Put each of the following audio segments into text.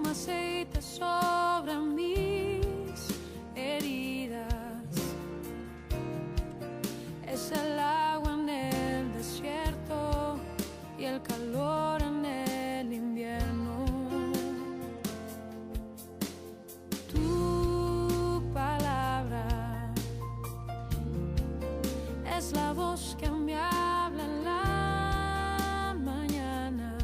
aceite sobre mis heridas. Es el agua en el desierto y el calor en el invierno. Tu palabra es la voz que me habla en la mañana.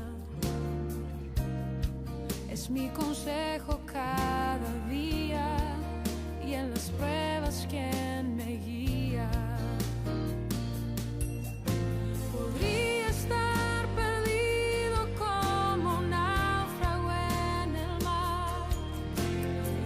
Es mi consejo cada día y en las pruebas quien me guía. Podría estar perdido como un náufrago en el mar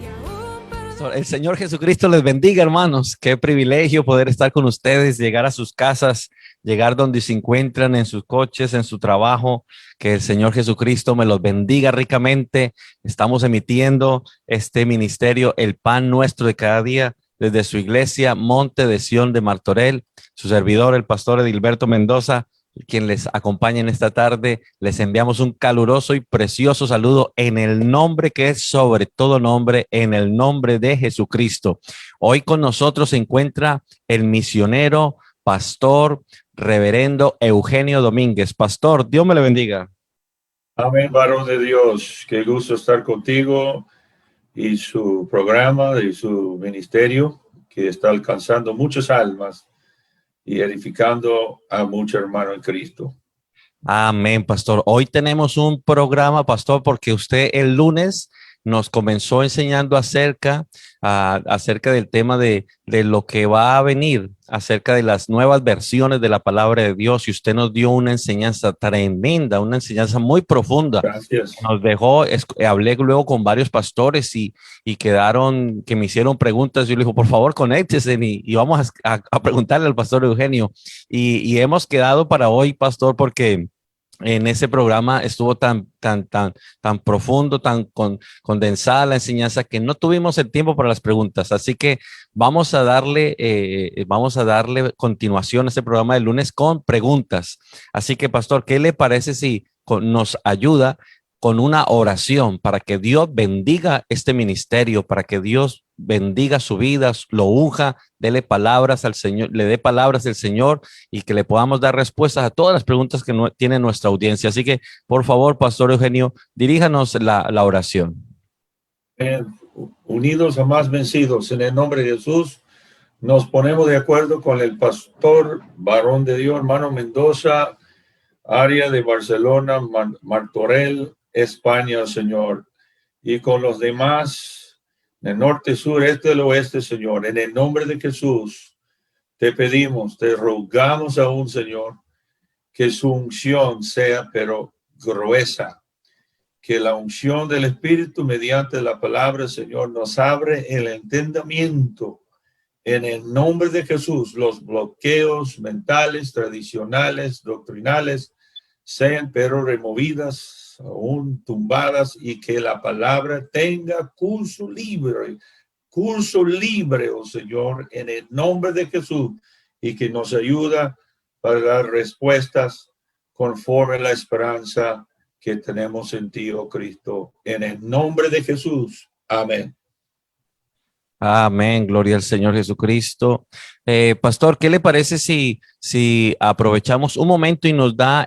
y aún perdido. El Señor Jesucristo les bendiga, hermanos. Qué privilegio poder estar con ustedes, llegar a sus casas, llegar donde se encuentran, en sus coches, en su trabajo. Que el Señor Jesucristo me los bendiga ricamente. Estamos emitiendo este ministerio, El Pan Nuestro de Cada Día, desde su iglesia Monte de Sión de Martorell. Su servidor, el pastor Edilberto Mendoza, quien les acompaña en esta tarde. Les enviamos un caluroso y precioso saludo en el nombre que es sobre todo nombre, en el nombre de Jesucristo. Hoy con nosotros se encuentra el misionero, pastor, reverendo Eugenio Domínguez. Pastor, Dios me le bendiga. Amén, varón de Dios. Qué gusto estar contigo y su programa y su ministerio que está alcanzando muchas almas y edificando a muchos hermanos en Cristo. Amén, pastor. Hoy tenemos un programa, pastor, porque usted el lunes nos comenzó enseñando acerca del tema de lo que va a venir, acerca de las nuevas versiones de la palabra de Dios. Y usted nos dio una enseñanza tremenda, una enseñanza muy profunda. Gracias. Nos dejó, hablé luego con varios pastores y quedaron, que me hicieron preguntas. Yo le dije, por favor, conéctese y vamos a preguntarle al pastor Eugenio. Y hemos quedado para hoy, pastor, porque en ese programa estuvo tan profundo, tan condensada la enseñanza que no tuvimos el tiempo para las preguntas. Así que vamos a darle continuación a este programa del lunes con preguntas. Así que, pastor, ¿qué le parece si nos ayuda con una oración para que Dios bendiga este ministerio, para que Dios bendiga su vida, lo unja, dele palabras al Señor, le dé palabras del Señor y que le podamos dar respuestas a todas las preguntas que tiene nuestra audiencia? Así que, por favor, pastor Eugenio, diríjanos la oración. Unidos jamás vencidos, en el nombre de Jesús, nos ponemos de acuerdo con el pastor, varón de Dios, hermano Mendoza, área de Barcelona, Martorell, España, Señor, y con los demás, del norte, sur, este, del oeste, Señor, en el nombre de Jesús, te pedimos, te rogamos aún, Señor, que su unción sea, pero gruesa, que la unción del Espíritu mediante la palabra, Señor, nos abre el entendimiento, en el nombre de Jesús, los bloqueos mentales, tradicionales, doctrinales, sean pero removidas, aún tumbadas, y que la palabra tenga curso libre, oh Señor, en el nombre de Jesús, y que nos ayuda para dar respuestas conforme a la esperanza que tenemos en ti, oh Cristo, en el nombre de Jesús. Amén. Amén, gloria al Señor Jesucristo. Pastor, ¿qué le parece si aprovechamos un momento y nos da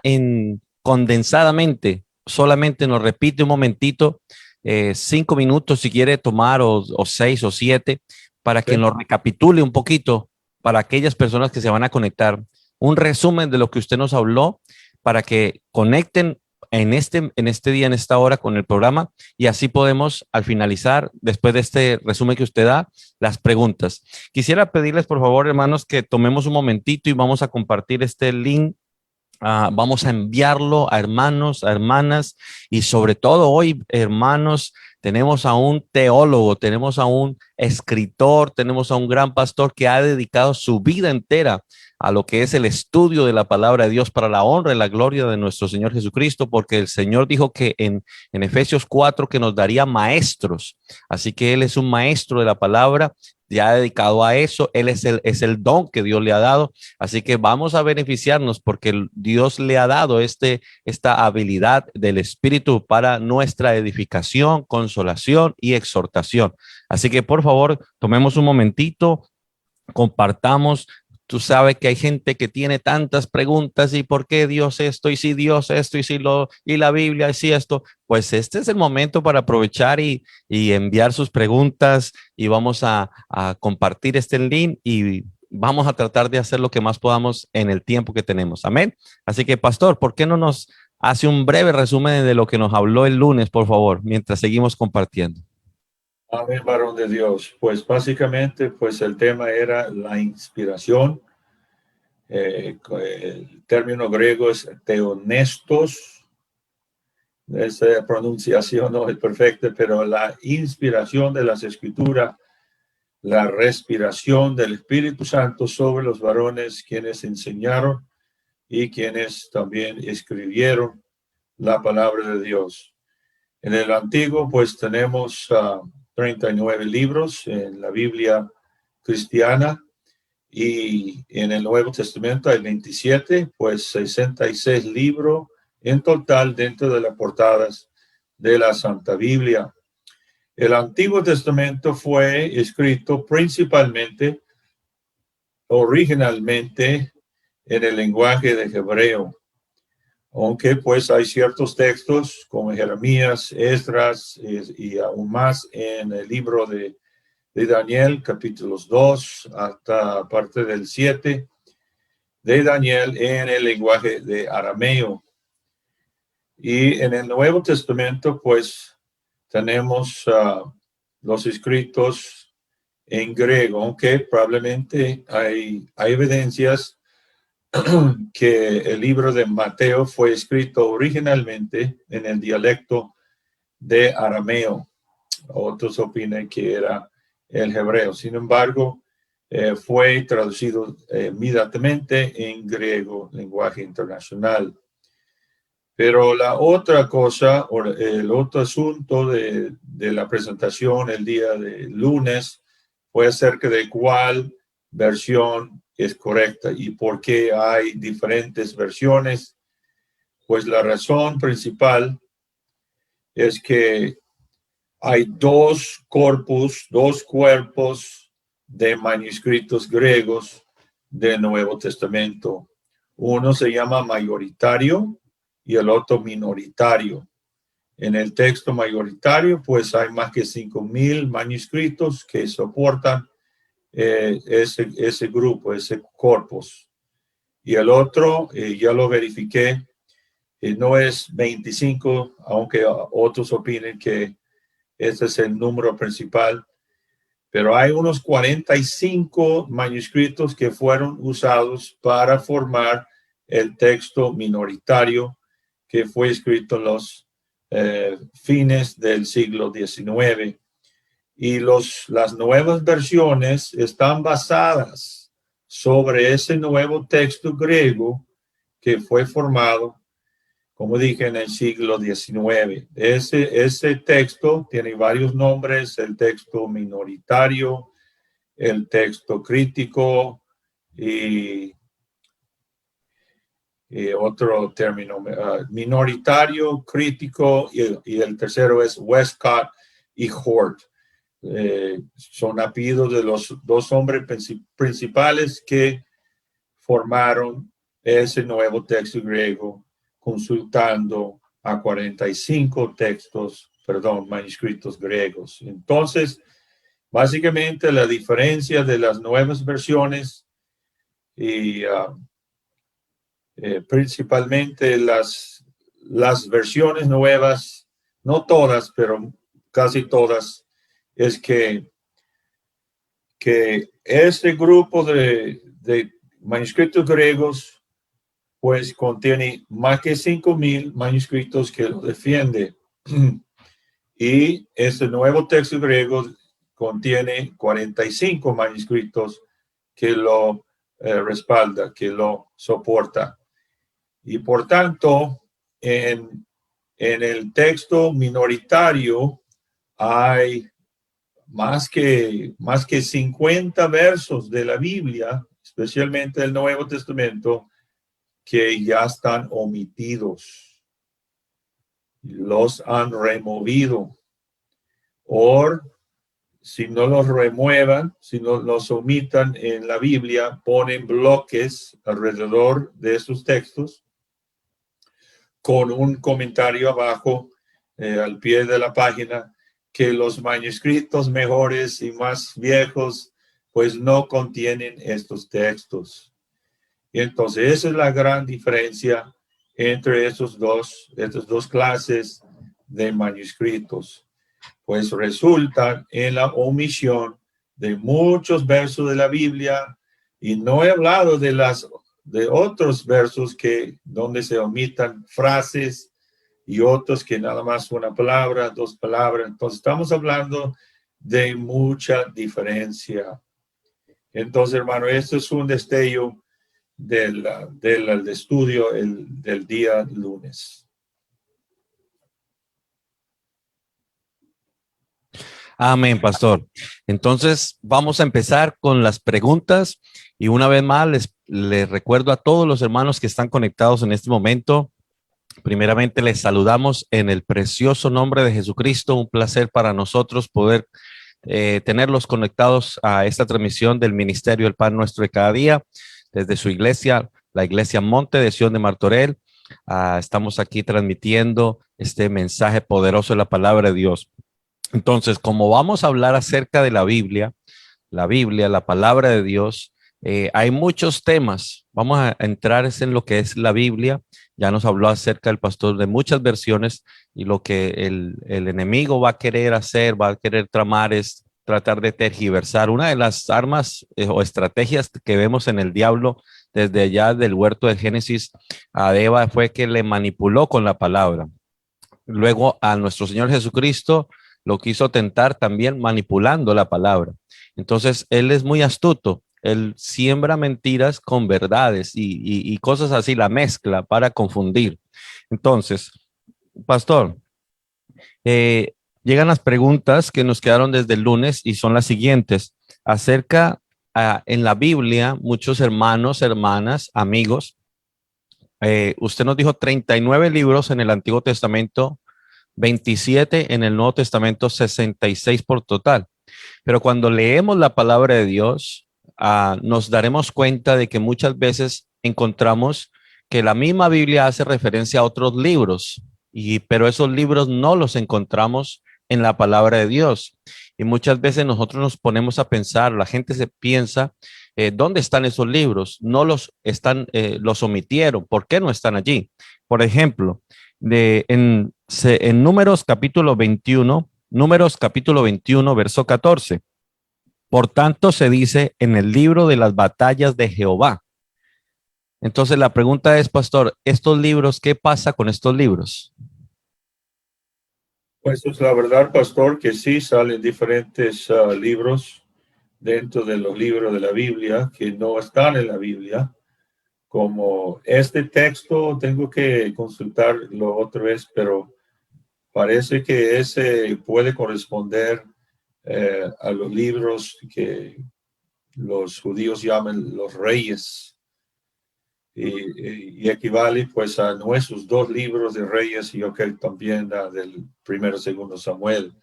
condensadamente, solamente nos repite un momentito, 5 minutos si quiere tomar, o 6 o 7, para que nos recapitule un poquito para aquellas personas que se van a conectar, un resumen de lo que usted nos habló, para que conecten en este día, en esta hora con el programa, y así podemos al finalizar, después de este resumen que usted da, las preguntas. Quisiera pedirles, por favor, hermanos, que tomemos un momentito y vamos a compartir este link. Vamos a enviarlo a hermanos, a hermanas, y sobre todo hoy, hermanos, tenemos a un teólogo, tenemos a un escritor, tenemos a un gran pastor que ha dedicado su vida entera a lo que es el estudio de la palabra de Dios para la honra y la gloria de nuestro Señor Jesucristo, porque el Señor dijo que en Efesios 4 que nos daría maestros, así que Él es un maestro de la palabra. ya ha dedicado a eso. Él es el don que Dios le ha dado. Así que vamos a beneficiarnos porque Dios le ha dado esta habilidad del Espíritu para nuestra edificación, consolación y exhortación. Así que por favor, tomemos un momentito, compartamos. Tú sabes que hay gente que tiene tantas preguntas y por qué Dios esto y si Dios esto y si y la Biblia y si esto. Pues este es el momento para aprovechar y enviar sus preguntas y vamos a compartir este link y vamos a tratar de hacer lo que más podamos en el tiempo que tenemos. Amén. Así que, pastor, ¿por qué no nos hace un breve resumen de lo que nos habló el lunes, por favor, mientras seguimos compartiendo? Amén, varón de Dios. Pues básicamente, pues el tema era la inspiración. El término griego es theonestos. Esa pronunciación no es perfecta, pero la inspiración de las escrituras, la respiración del Espíritu Santo sobre los varones quienes enseñaron y quienes también escribieron la palabra de Dios. En el Antiguo, pues tenemos 39 libros en la Biblia cristiana y en el Nuevo Testamento hay 27, pues 66 libros en total dentro de las portadas de la Santa Biblia. El Antiguo Testamento fue escrito principalmente, originalmente, en el lenguaje de hebreo, aunque pues hay ciertos textos como Jeremías, Esdras y aún más en el libro de Daniel, capítulos 2 hasta parte del 7 de Daniel en el lenguaje de arameo. Y en el Nuevo Testamento pues tenemos los escritos en griego, aunque probablemente hay evidencias que el libro de Mateo fue escrito originalmente en el dialecto de arameo. Otros opinan que era el hebreo. Sin embargo, fue traducido inmediatamente en griego, lenguaje internacional. Pero la otra cosa, o el otro asunto de la presentación el día de lunes fue acerca de cuál versión es correcta y por qué hay diferentes versiones. Pues la razón principal es que hay dos cuerpos de manuscritos griegos del Nuevo Testamento. Uno se llama mayoritario y el otro minoritario. En el texto mayoritario, pues hay más que 5,000 manuscritos que soportan ese grupo, ese corpus. Y el otro, ya lo verifiqué, no es 25, aunque otros opinen que ese es el número principal, pero hay unos 45 manuscritos que fueron usados para formar el texto minoritario que fue escrito en los fines del siglo XIX. Y las nuevas versiones están basadas sobre ese nuevo texto griego que fue formado, como dije, en el siglo XIX. Ese texto tiene varios nombres: el texto minoritario, el texto crítico y otro término, minoritario, crítico, y el tercero es Westcott y Hort. Son apellidos de los dos hombres principales que formaron ese nuevo texto griego, consultando a 45 manuscritos griegos. Entonces, básicamente la diferencia de las nuevas versiones y principalmente las versiones nuevas, no todas, pero casi todas, es que este grupo de manuscritos griegos pues contiene más que 5,000 manuscritos que lo defiende. Y este nuevo texto griego contiene 45 manuscritos que lo respalda, que lo soporta. Y por tanto, en el texto minoritario hay más que 50 versos de la Biblia, especialmente del Nuevo Testamento, que ya están omitidos. Los han removido. O si no los remuevan, si no los omitan en la Biblia, ponen bloques alrededor de esos textos con un comentario abajo, al pie de la página, que los manuscritos mejores y más viejos pues no contienen estos textos. Y entonces esa es la gran diferencia entre estas dos clases de manuscritos. Pues resultan en la omisión de muchos versos de la Biblia, y no he hablado de otros versos donde se omitan frases y otros que nada más una palabra, dos palabras. Entonces estamos hablando de mucha diferencia. Entonces, hermano, esto es un destello del estudio del día lunes. Amén, pastor. Entonces, vamos a empezar con las preguntas y una vez más les recuerdo a todos los hermanos que están conectados en este momento. Primeramente, les saludamos en el precioso nombre de Jesucristo. Un placer para nosotros poder tenerlos conectados a esta transmisión del Ministerio El Pan Nuestro de Cada Día desde su iglesia, la Iglesia Monte de Sion de Martorell. Estamos aquí transmitiendo este mensaje poderoso de la palabra de Dios. Entonces, como vamos a hablar acerca de la Biblia, la palabra de Dios, hay muchos temas. Vamos a entrar en lo que es la Biblia. Ya nos habló acerca el pastor de muchas versiones, y lo que el enemigo va a querer hacer, va a querer tramar, es tratar de tergiversar. Una de las armas o estrategias que vemos en el diablo desde allá del huerto de Génesis a Eva fue que le manipuló con la palabra. Luego a nuestro Señor Jesucristo lo quiso tentar también manipulando la palabra. Entonces, él es muy astuto. Él siembra mentiras con verdades y cosas así, la mezcla para confundir. Entonces, pastor, llegan las preguntas que nos quedaron desde el lunes y son las siguientes. Acerca, en la Biblia, muchos hermanos, hermanas, amigos, usted nos dijo 39 libros en el Antiguo Testamento, 27 en el Nuevo Testamento, 66 por total. Pero cuando leemos la palabra de Dios, nos daremos cuenta de que muchas veces encontramos que la misma Biblia hace referencia a otros libros, pero esos libros no los encontramos en la palabra de Dios. Y muchas veces nosotros nos ponemos a pensar, la gente se piensa, ¿dónde están esos libros? No los están, los omitieron. ¿Por qué no están allí? Por ejemplo, en Números capítulo 21, verso 14. Por tanto, se dice en el libro de las batallas de Jehová. Entonces la pregunta es, pastor, ¿estos libros, qué pasa con estos libros? Pues es la verdad, pastor, que sí salen diferentes libros dentro de los libros de la Biblia que no están en la Biblia. Como este texto, tengo que consultarlo otra vez, pero parece que ese puede corresponder a los libros que los judíos llaman los reyes, y equivale pues a nuestros dos libros de reyes, y yo creo también del primero y segundo Samuel.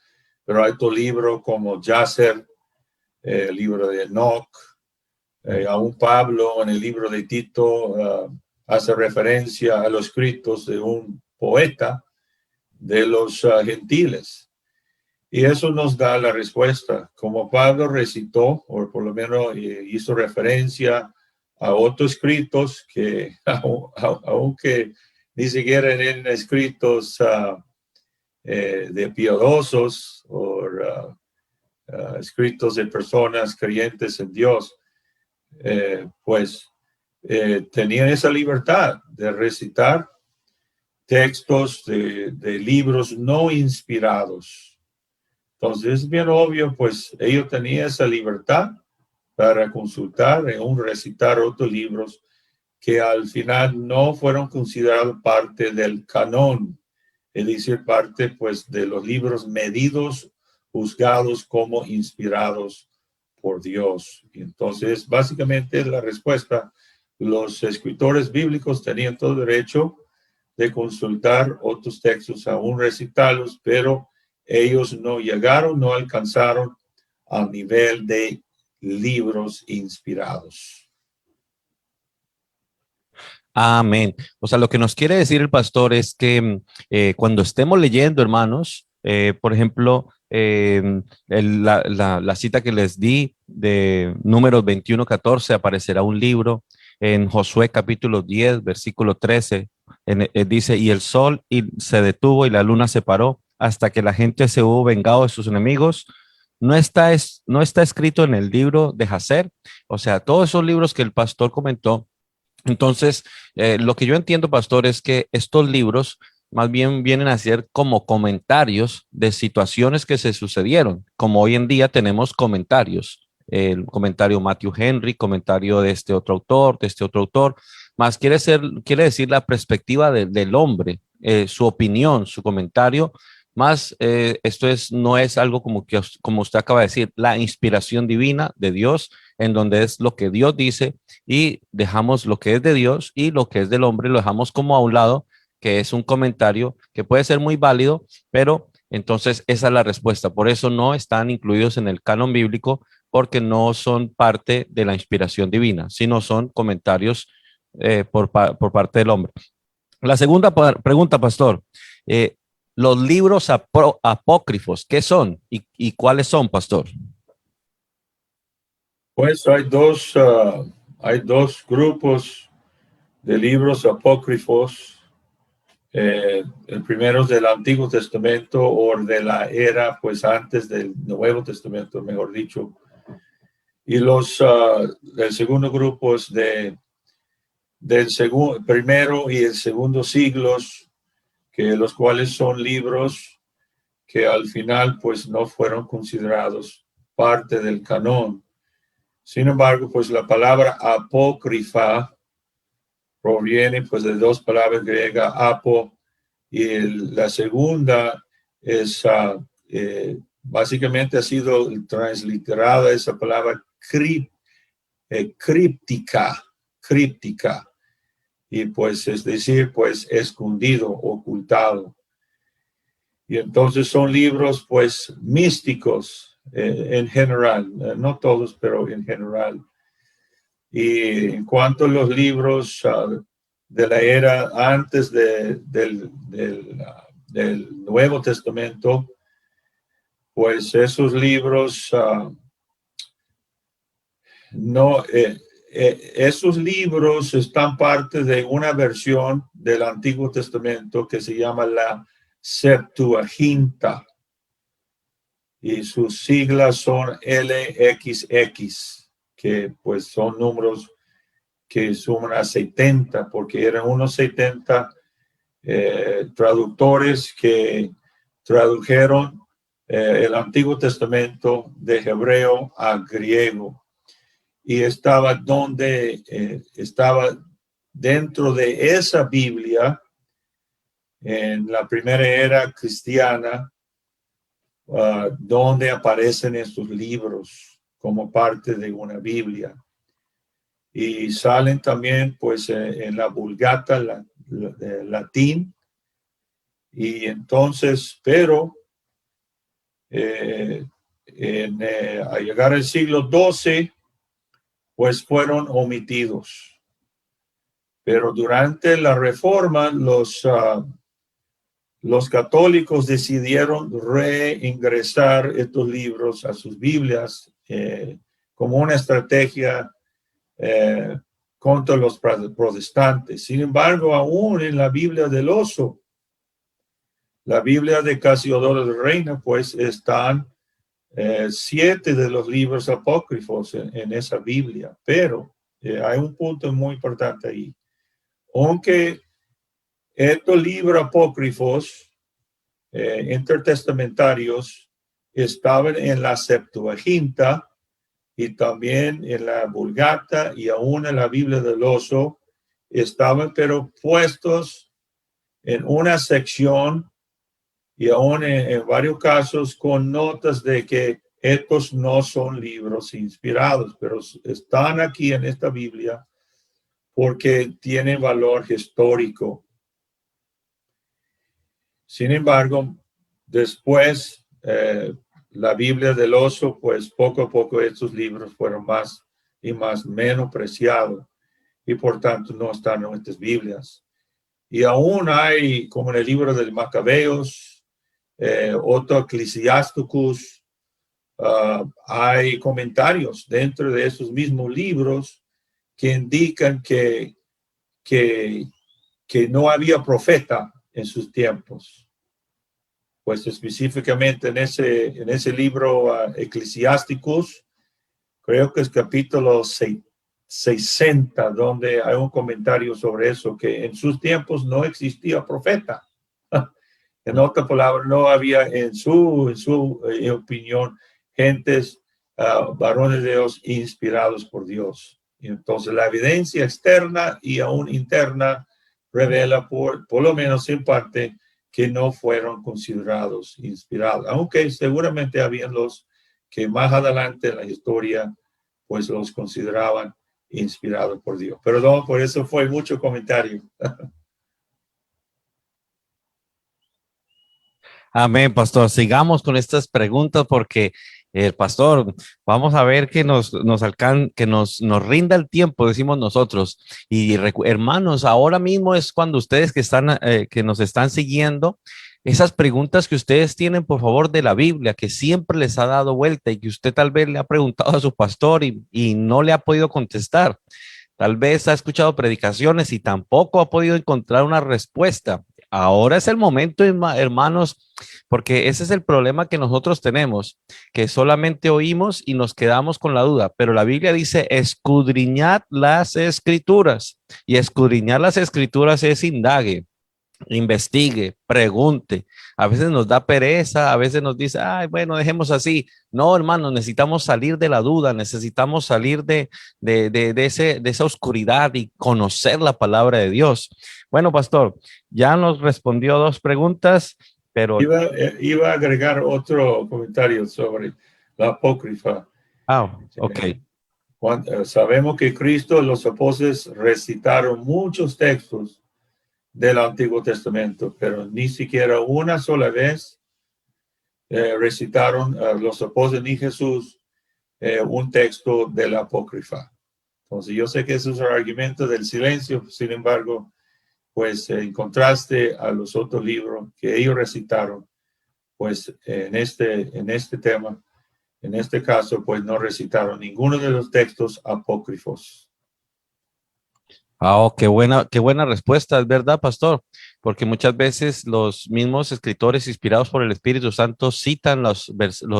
Pero hay otro libro como Jáser, el libro de Enoch, aún Pablo en el libro de Tito hace referencia a los escritos de un poeta de los gentiles. Y eso nos da la respuesta. Como Pablo recitó, o por lo menos hizo referencia a otros escritos que, aunque ni siquiera eran escritos de piadosos o escritos de personas creyentes en Dios, tenían esa libertad de recitar textos de libros no inspirados. Entonces es bien obvio, pues ellos tenían esa libertad para consultar y aún recitar otros libros que al final no fueron considerados parte del canón, es decir, parte pues de los libros medidos juzgados como inspirados por Dios. Y entonces, básicamente la respuesta, los escritores bíblicos tenían todo derecho de consultar otros textos, aún recitarlos, pero ellos no llegaron, no alcanzaron al nivel de libros inspirados. Amén. O sea, lo que nos quiere decir el pastor es que cuando estemos leyendo, hermanos, por ejemplo, la cita que les di de Números 21:14, aparecerá un libro en Josué capítulo 10, versículo 13, dice, y el sol se detuvo y la luna se paró hasta que la gente se hubo vengado de sus enemigos. No está escrito en el libro de Jacer. O sea, todos esos libros que el pastor comentó. Entonces, lo que yo entiendo, pastor, es que estos libros más bien vienen a ser como comentarios de situaciones que se sucedieron, como hoy en día tenemos comentarios, el comentario Matthew Henry, comentario de este otro autor, más quiere decir la perspectiva del hombre, su opinión, su comentario, más no es algo como que, como usted acaba de decir, la inspiración divina de Dios, en donde es lo que Dios dice y dejamos lo que es de Dios y lo que es del hombre, lo dejamos como a un lado, que es un comentario que puede ser muy válido, pero entonces esa es la respuesta. Por eso no están incluidos en el canon bíblico, porque no son parte de la inspiración divina, sino son comentarios por parte del hombre. La segunda pregunta, pastor. Los libros apócrifos, ¿qué son y cuáles son, pastor? Pues hay dos grupos de libros apócrifos. El primero es del Antiguo Testamento o de la era, pues antes del Nuevo Testamento, mejor dicho. Y el segundo grupo es del primero y el segundo siglos, que los cuales son libros que al final pues no fueron considerados parte del canon. Sin embargo, pues la palabra apócrifa proviene pues de dos palabras griegas, apo, y la segunda es básicamente ha sido transliterada esa palabra críptica, y pues es decir, pues escondido, ocultado. Y entonces son libros pues místicos en general, no todos, pero en general. Y en cuanto a los libros de la era antes del Nuevo Testamento, pues esos libros esos libros están parte de una versión del Antiguo Testamento que se llama la Septuaginta, y sus siglas son LXX, que pues son números que suman a 70, porque eran unos 70 traductores que tradujeron el Antiguo Testamento de hebreo a griego, y estaba dentro de esa Biblia en la primera era cristiana, donde aparecen estos libros como parte de una Biblia. Y salen también pues en la Vulgata latín. Y entonces, pero al llegar al siglo XII, pues fueron omitidos. Pero durante la Reforma, los católicos decidieron reingresar estos libros a sus Biblias como una estrategia contra los protestantes. Sin embargo, aún en la Biblia del Oso, la Biblia de Casiodoro de Reina, pues están 7 de los libros apócrifos en esa Biblia. Pero hay un punto muy importante ahí. Aunque estos libros apócrifos intertestamentarios estaban en la Septuaginta y también en la Vulgata y aún en la Biblia del Oso, estaban pero puestos en una sección y aún en varios casos con notas de que estos no son libros inspirados, pero están aquí en esta Biblia porque tienen valor histórico. Sin embargo, después la Biblia del oso, pues poco a poco estos libros fueron más y más menospreciados y por tanto no están en estas Biblias. Y aún hay, como en el libro de Macabeos, otro Eclesiasticus, hay comentarios dentro de esos mismos libros que indican que no había profeta en sus tiempos. Pues específicamente en ese libro Eclesiasticus, creo que es capítulo 60, donde hay un comentario sobre eso, que en sus tiempos no existía profeta. En otras palabras, no había en su opinión gentes, varones de Dios inspirados por Dios. Y entonces la evidencia externa y aún interna revela por lo menos en parte que no fueron considerados inspirados, aunque seguramente habían los que más adelante en la historia pues los consideraban inspirados por Dios. Perdón, por eso fue mucho comentario. Amén, pastor. Sigamos con estas preguntas porque el pastor, vamos a ver que nos rinda el tiempo, decimos nosotros. Y hermanos, ahora mismo es cuando ustedes que nos están siguiendo, esas preguntas que ustedes tienen, por favor, de la Biblia, que siempre les ha dado vuelta y que usted tal vez le ha preguntado a su pastor y no le ha podido contestar. Tal vez ha escuchado predicaciones y tampoco ha podido encontrar una respuesta. Ahora es el momento, hermanos, porque ese es el problema que nosotros tenemos, que solamente oímos y nos quedamos con la duda, pero la Biblia dice escudriñad las escrituras, y escudriñar las escrituras es indague, investigue, pregunte. A veces nos da pereza, a veces nos dice, ay, bueno, dejemos así. No, hermano, necesitamos salir de la duda, necesitamos salir de esa oscuridad y conocer la palabra de Dios. Bueno, pastor, ya nos respondió dos preguntas, pero... Iba a agregar otro comentario sobre la apócrifa. Ok. Sabemos que Cristo, los apóstoles recitaron muchos textos del Antiguo Testamento, pero ni siquiera una sola vez recitaron los apóstoles ni Jesús un texto de la apócrifa. Entonces yo sé que ese es el argumento del silencio, sin embargo, pues en contraste a los otros libros que ellos recitaron, pues en este tema, en este caso, pues no recitaron ninguno de los textos apócrifos. Qué buena respuesta, es verdad, pastor, porque muchas veces los mismos escritores inspirados por el Espíritu Santo citan los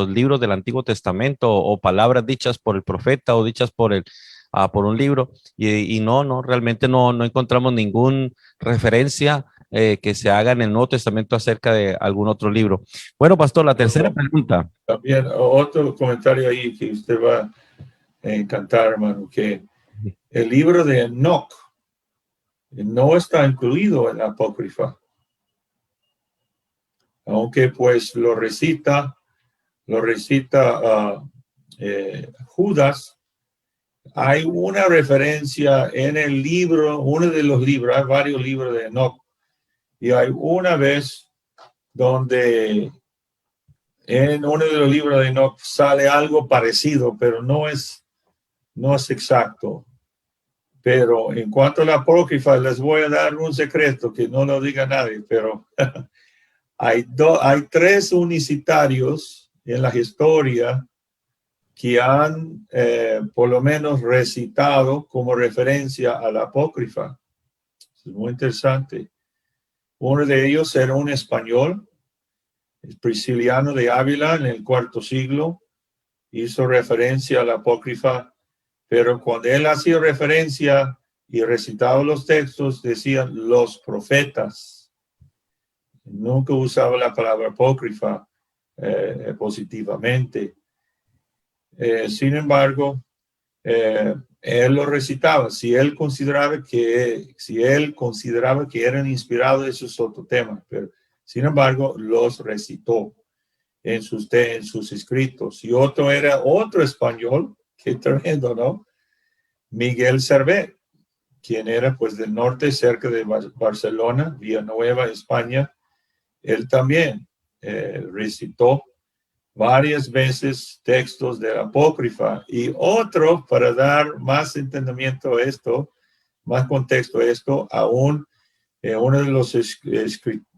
libros del Antiguo Testamento o palabras dichas por el profeta o dichas por un libro y realmente no encontramos ninguna referencia que se haga en el Nuevo Testamento acerca de algún otro libro. Bueno, pastor, la tercera pregunta. También otro comentario ahí que usted va a encantar, hermano, que el libro de Enoch no está incluido en la apócrifa, aunque pues lo recita Judas. Hay una referencia en el libro, uno de los libros, hay varios libros de Enoch, y hay una vez donde en uno de los libros de Enoch sale algo parecido, pero no es exacto. Pero en cuanto a la apócrifa, les voy a dar un secreto que no lo diga nadie, pero hay tres unicitarios en la historia que han por lo menos recitado como referencia a la apócrifa. Es muy interesante. Uno de ellos era un español, el Prisciliano de Ávila, en el IV siglo, hizo referencia a la apócrifa, pero cuando él hacía referencia y recitaba los textos, decían los profetas. Nunca usaba la palabra apócrifa positivamente. Sin embargo, él lo recitaba. Si él consideraba que eran inspirados, eso es otro tema. Pero Sin embargo, los recitó en sus escritos. Y otro era otro español, qué tremendo, ¿no? Miguel Servet, quien era pues del norte, cerca de Barcelona, Villanueva, España. Él también recitó varias veces textos de la apócrifa. Y otro, para dar más entendimiento a esto, más contexto a esto, aún uno de los escritores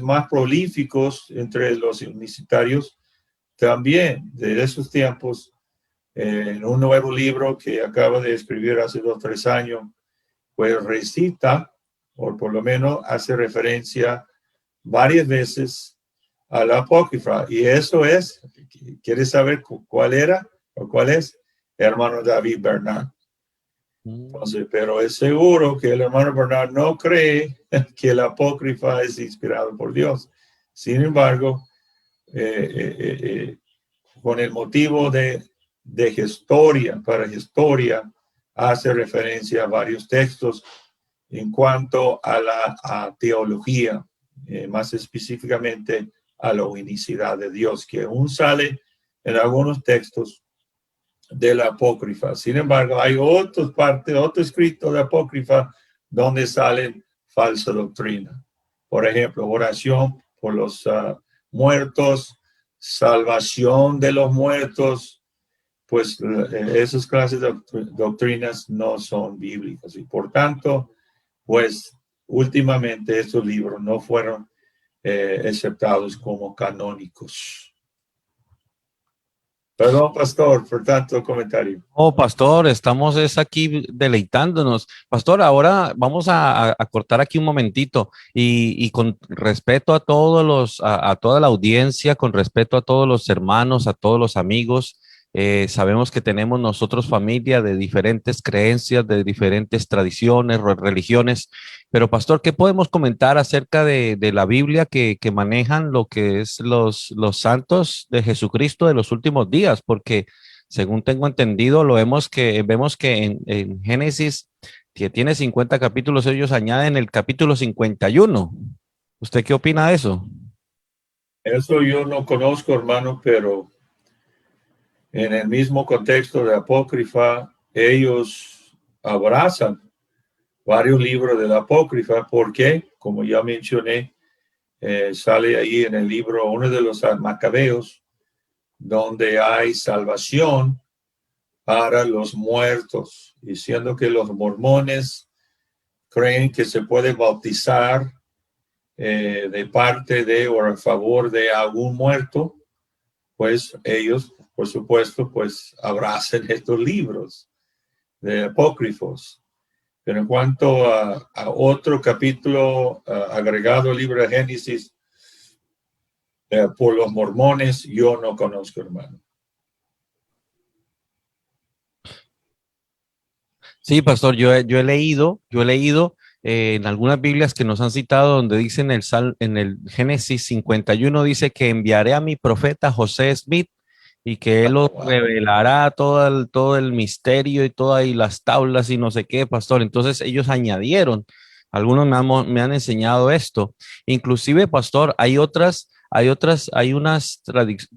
más prolíficos entre los universitarios, también de esos tiempos, en un nuevo libro que acaba de escribir hace 2 o 3 años, pues recita, o por lo menos hace referencia varias veces a la apócrifa. Y eso es, ¿quieres saber cuál era o cuál es? Hermano David Bernard. Entonces, pero es seguro que el hermano Bernard no cree que la apócrifa es inspirada por Dios. Sin embargo, con el motivo de historia, para historia, hace referencia a varios textos en cuanto a la teología, más específicamente a la unicidad de Dios, que aún sale en algunos textos de la apócrifa. Sin embargo, hay otro escrito de apócrifa donde salen falsa doctrina. Por ejemplo, oración por los muertos, salvación de los muertos, pues esas clases de doctrinas no son bíblicas y por tanto, pues últimamente estos libros no fueron aceptados como canónicos. Perdón, pastor, por tanto comentario. Oh, pastor, estamos aquí deleitándonos. Pastor, ahora vamos a cortar aquí un momentito y con respeto a a toda la audiencia, con respeto a todos los hermanos, a todos los amigos, sabemos que tenemos nosotros familia de diferentes creencias, de diferentes tradiciones, religiones, pero pastor, ¿qué podemos comentar acerca de la Biblia que manejan lo que es los santos de Jesucristo de los últimos días? Porque según tengo entendido, vemos que en Génesis, que tiene 50 capítulos, ellos añaden el capítulo 51. ¿Usted qué opina de eso? Eso yo no conozco, hermano, pero en el mismo contexto de apócrifa, ellos abrazan varios libros de la apócrifa, porque, como ya mencioné, sale ahí en el libro, uno de los Macabeos, donde hay salvación para los muertos, diciendo que los mormones creen que se puede bautizar de parte de o a favor de algún muerto, pues ellos, por supuesto, pues abrazan estos libros de apócrifos. Pero en cuanto a otro capítulo agregado al libro de Génesis por los mormones, yo no conozco, hermano. Sí, pastor, yo he leído en algunas Biblias que nos han citado donde dice en el Génesis 51, dice que enviaré a mi profeta José Smith y que él os revelará todo el misterio y todas las tablas y no sé qué, pastor. Entonces ellos añadieron, algunos me han enseñado esto. Inclusive, pastor, hay unas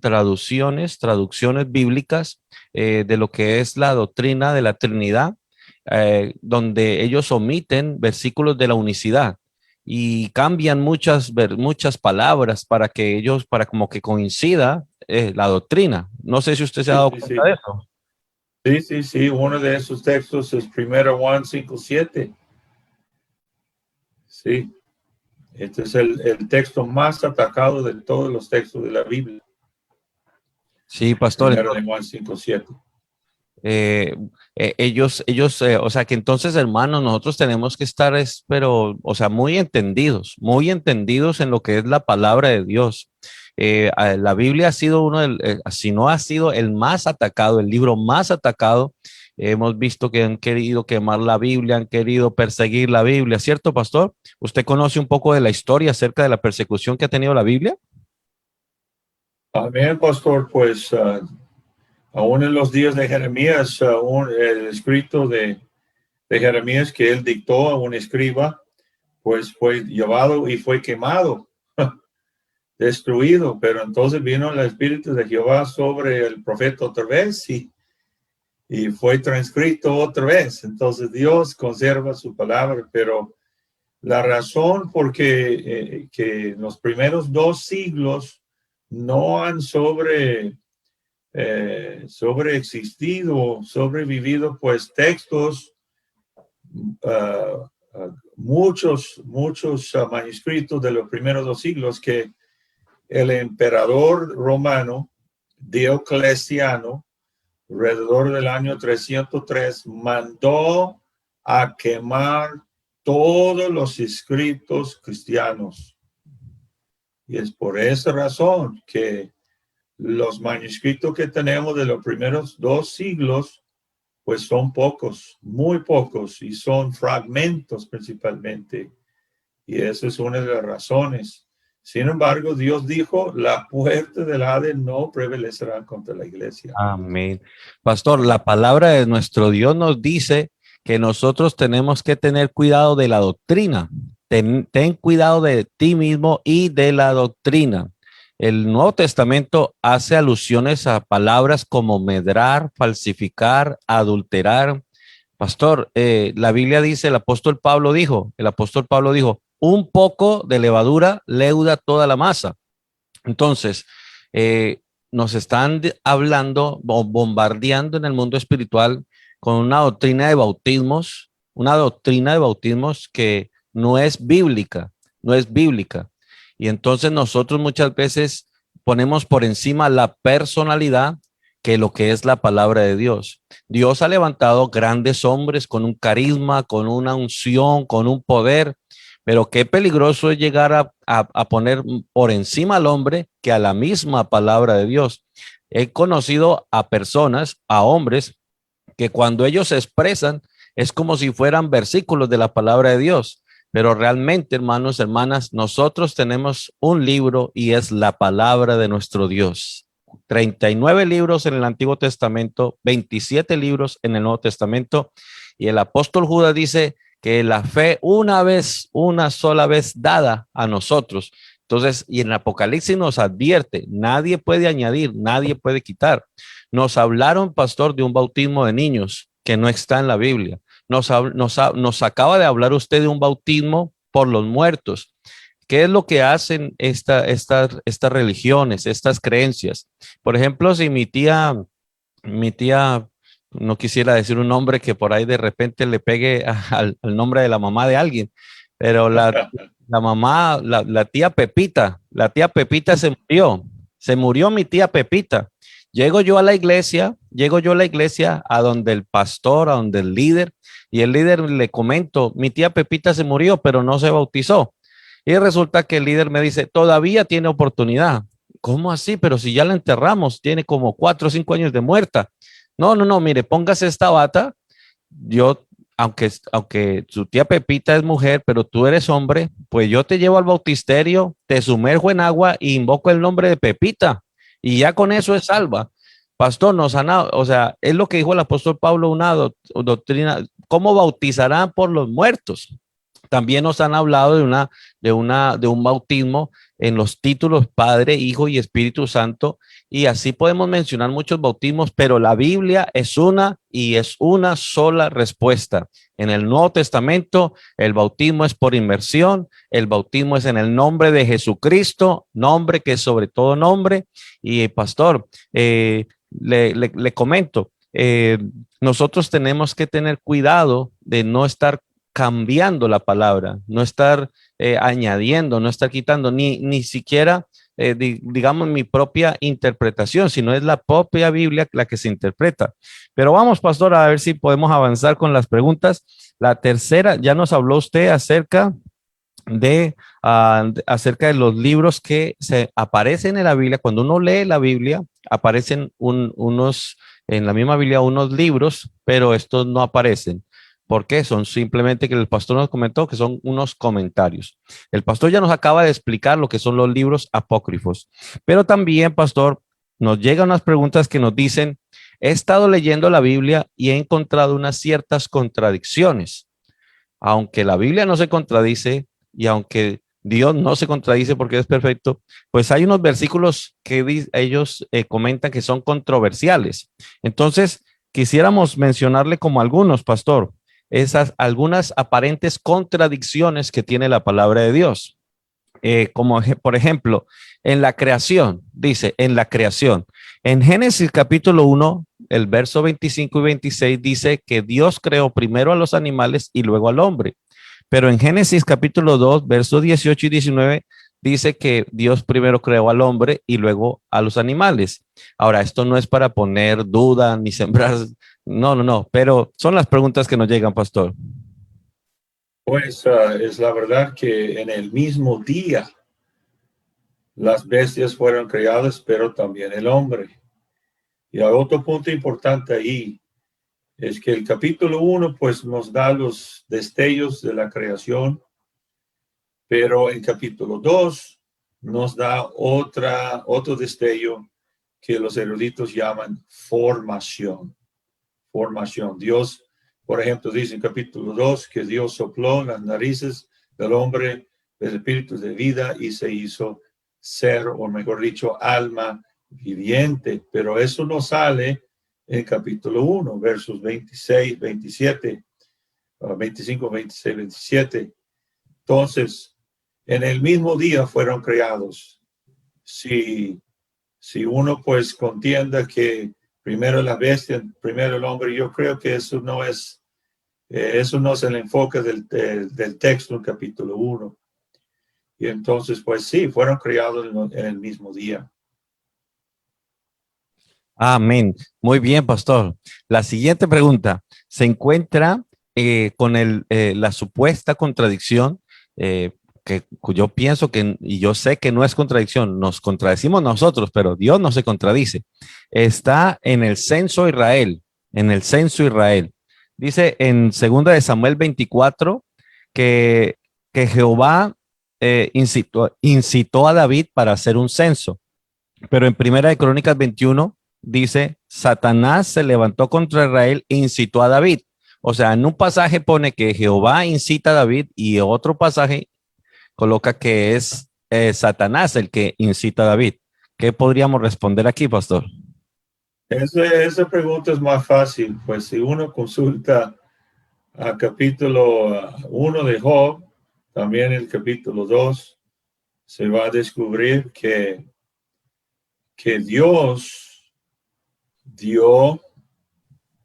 traducciones bíblicas de lo que es la doctrina de la Trinidad, donde ellos omiten versículos de la unicidad y cambian muchas palabras para como que coincida la doctrina. No sé si usted se ha dado cuenta de eso. Sí. Uno de esos textos es 1 Juan 5:7. Sí. Este es el texto más atacado de todos los textos de la Biblia. Sí, pastor. 1 Juan 5:7. O sea que entonces, hermanos, nosotros tenemos que estar, o sea, muy entendidos en lo que es la palabra de Dios. La Biblia ha sido si no ha sido el más atacado, el libro más atacado. Hemos visto que han querido quemar la Biblia, han querido perseguir la Biblia, ¿cierto, pastor? ¿Usted conoce un poco de la historia acerca de la persecución que ha tenido la Biblia? Amén, pastor, pues aún en los días de Jeremías, el escrito de Jeremías que él dictó a un escriba, pues fue llevado y fue quemado destruido, pero entonces vino el Espíritu de Jehová sobre el profeta otra vez y fue transcrito otra vez. Entonces Dios conserva su palabra, pero la razón por que los primeros 2 siglos no han sobrevivido, pues textos, muchos manuscritos de los primeros 2 siglos que el emperador romano Diocleciano, alrededor del año 303, mandó a quemar todos los escritos cristianos. Y es por esa razón que los manuscritos que tenemos de los primeros 2 siglos, pues son pocos, muy pocos, y son fragmentos principalmente. Y esa es una de las razones. Sin embargo, Dios dijo, la puerta del Hades no prevalecerá contra la iglesia. Amén. Pastor, la palabra de nuestro Dios nos dice que nosotros tenemos que tener cuidado de la doctrina. Ten cuidado de ti mismo y de la doctrina. El Nuevo Testamento hace alusiones a palabras como medrar, falsificar, adulterar. Pastor, la Biblia dice, el apóstol Pablo dijo, un poco de levadura leuda toda la masa. Entonces, nos están hablando o bombardeando en el mundo espiritual con una doctrina de bautismos que no es bíblica. Y entonces nosotros muchas veces ponemos por encima la personalidad que lo que es la palabra de Dios. Dios ha levantado grandes hombres con un carisma, con una unción, con un poder, pero qué peligroso es llegar a poner por encima al hombre que a la misma palabra de Dios. He conocido a personas, a hombres, que cuando ellos se expresan es como si fueran versículos de la palabra de Dios. Pero realmente, hermanos, hermanas, nosotros tenemos un libro y es la palabra de nuestro Dios. 39 libros en el Antiguo Testamento, 27 libros en el Nuevo Testamento. Y el apóstol Judas dice que la fe una sola vez dada a nosotros. Entonces, y en el Apocalipsis nos advierte, nadie puede añadir, nadie puede quitar. Nos hablaron, pastor, de un bautismo de niños que no está en la Biblia. Nos acaba de hablar usted de un bautismo por los muertos. ¿Qué es lo que hacen estas religiones, estas creencias? Por ejemplo, si mi tía, no quisiera decir un nombre que por ahí de repente le pegue al nombre de la mamá de alguien, pero la mamá, la tía Pepita se murió mi tía Pepita. Llego yo a la iglesia a donde el pastor, a donde el líder, y el líder le comento, mi tía Pepita se murió, pero no se bautizó. Y resulta que el líder me dice, todavía tiene oportunidad. ¿Cómo así? Pero si ya la enterramos, tiene como 4 o 5 años de muerta. No, mire, póngase esta bata. Yo, aunque su tía Pepita es mujer, pero tú eres hombre, pues yo te llevo al bautisterio, te sumerjo en agua e invoco el nombre de Pepita. Y ya con eso es salva. Pastor, o sea, es lo que dijo el apóstol Pablo, una doctrina, ¿cómo bautizarán por los muertos? También nos han hablado de un bautismo en los títulos Padre, Hijo y Espíritu Santo, y así podemos mencionar muchos bautismos, pero la Biblia es una sola respuesta. En el Nuevo Testamento, el bautismo es por inmersión, el bautismo es en el nombre de Jesucristo, nombre que es sobre todo nombre. Y pastor, le comento, nosotros tenemos que tener cuidado de no estar cambiando la palabra, no estar añadiendo, no estar quitando, ni siquiera, digamos, mi propia interpretación, sino es la propia Biblia la que se interpreta. Pero vamos, pastor, a ver si podemos avanzar con las preguntas. La tercera, ya nos habló usted acerca de los libros que se aparecen en la Biblia. Cuando uno lee la Biblia, aparecen en la misma Biblia unos libros, pero estos no aparecen. ¿Por qué? Son simplemente que el pastor nos comentó que son unos comentarios. El pastor ya nos acaba de explicar lo que son los libros apócrifos, pero también, pastor, nos llegan unas preguntas que nos dicen, he estado leyendo la Biblia y he encontrado unas ciertas contradicciones. Aunque la Biblia no se contradice y aunque Dios no se contradice porque es perfecto, pues hay unos versículos que ellos comentan que son controversiales. Entonces, quisiéramos mencionarle como algunos, pastor, esas algunas aparentes contradicciones que tiene la palabra de Dios. Por ejemplo, en la creación, dice, en la creación. En Génesis capítulo 1, el verso 25 y 26 dice que Dios creó primero a los animales y luego al hombre. Pero en Génesis capítulo 2, versos 18 y 19, dice que Dios primero creó al hombre y luego a los animales. Ahora, esto no es para poner duda ni sembrar, no, pero son las preguntas que nos llegan, pastor. Pues es la verdad que en el mismo día las bestias fueron creadas, pero también el hombre. Y hay otro punto importante ahí, es que el capítulo 1 pues nos da los destellos de la creación, pero el capítulo 2 nos da otro destello que los eruditos llaman formación. Formación. Dios, por ejemplo, dice en capítulo 2 que Dios sopló en las narices del hombre el espíritu de vida y se hizo ser, o mejor dicho, alma viviente. Pero eso no sale en capítulo 1, versos 26, 27, 25, 26, 27. Entonces, en el mismo día fueron creados. Si uno pues contienda que primero la bestia, primero el hombre, yo creo que eso no es el enfoque del texto en capítulo 1. Y entonces, pues sí, fueron creados en el mismo día. Amén. Muy bien, pastor. La siguiente pregunta se encuentra con la supuesta contradicción que yo pienso que, y yo sé que no es contradicción, nos contradecimos nosotros, pero Dios no se contradice. Está en el censo Israel, en el censo Israel. Dice en 2 de Samuel 24 que Jehová incitó a David para hacer un censo, pero en Primera de Crónicas 21 dice, Satanás se levantó contra Israel e incitó a David. O sea, en un pasaje pone que Jehová incita a David y otro pasaje coloca que es Satanás el que incita a David. ¿Qué podríamos responder aquí, pastor? Esa pregunta es más fácil, pues si uno consulta a capítulo 1 de Job, también el capítulo 2, se va a descubrir que Dios dio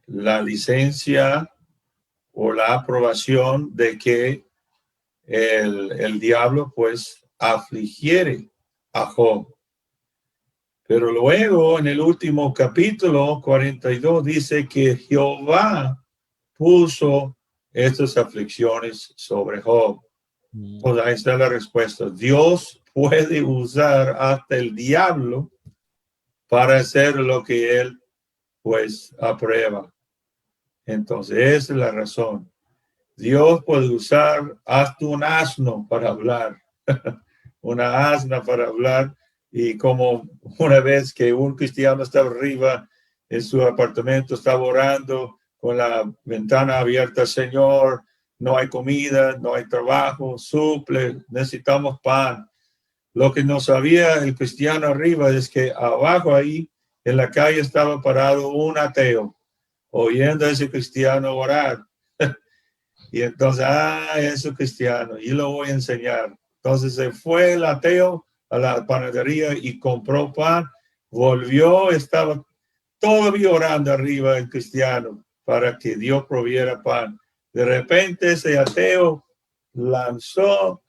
la licencia o la aprobación de que el diablo pues afligiere a Job. Pero luego en el último capítulo 42 dice que Jehová puso estas aflicciones sobre Job. Pues ahí está la respuesta. Dios puede usar hasta el diablo para hacer lo que él pues aprueba. Entonces esa es la razón. Dios puede usar hasta un asno para hablar, una asna para hablar. Y como una vez que un cristiano estaba arriba en su apartamento, estaba orando con la ventana abierta, Señor, no hay comida, no hay trabajo, suple, necesitamos pan. Lo que no sabía el cristiano arriba es que abajo ahí en la calle estaba parado un ateo, oyendo a ese cristiano orar. Y entonces, ese cristiano, y lo voy a enseñar. Entonces se fue el ateo a la panadería y compró pan, volvió, estaba todavía orando arriba el cristiano para que Dios proviera pan. De repente ese ateo lanzó,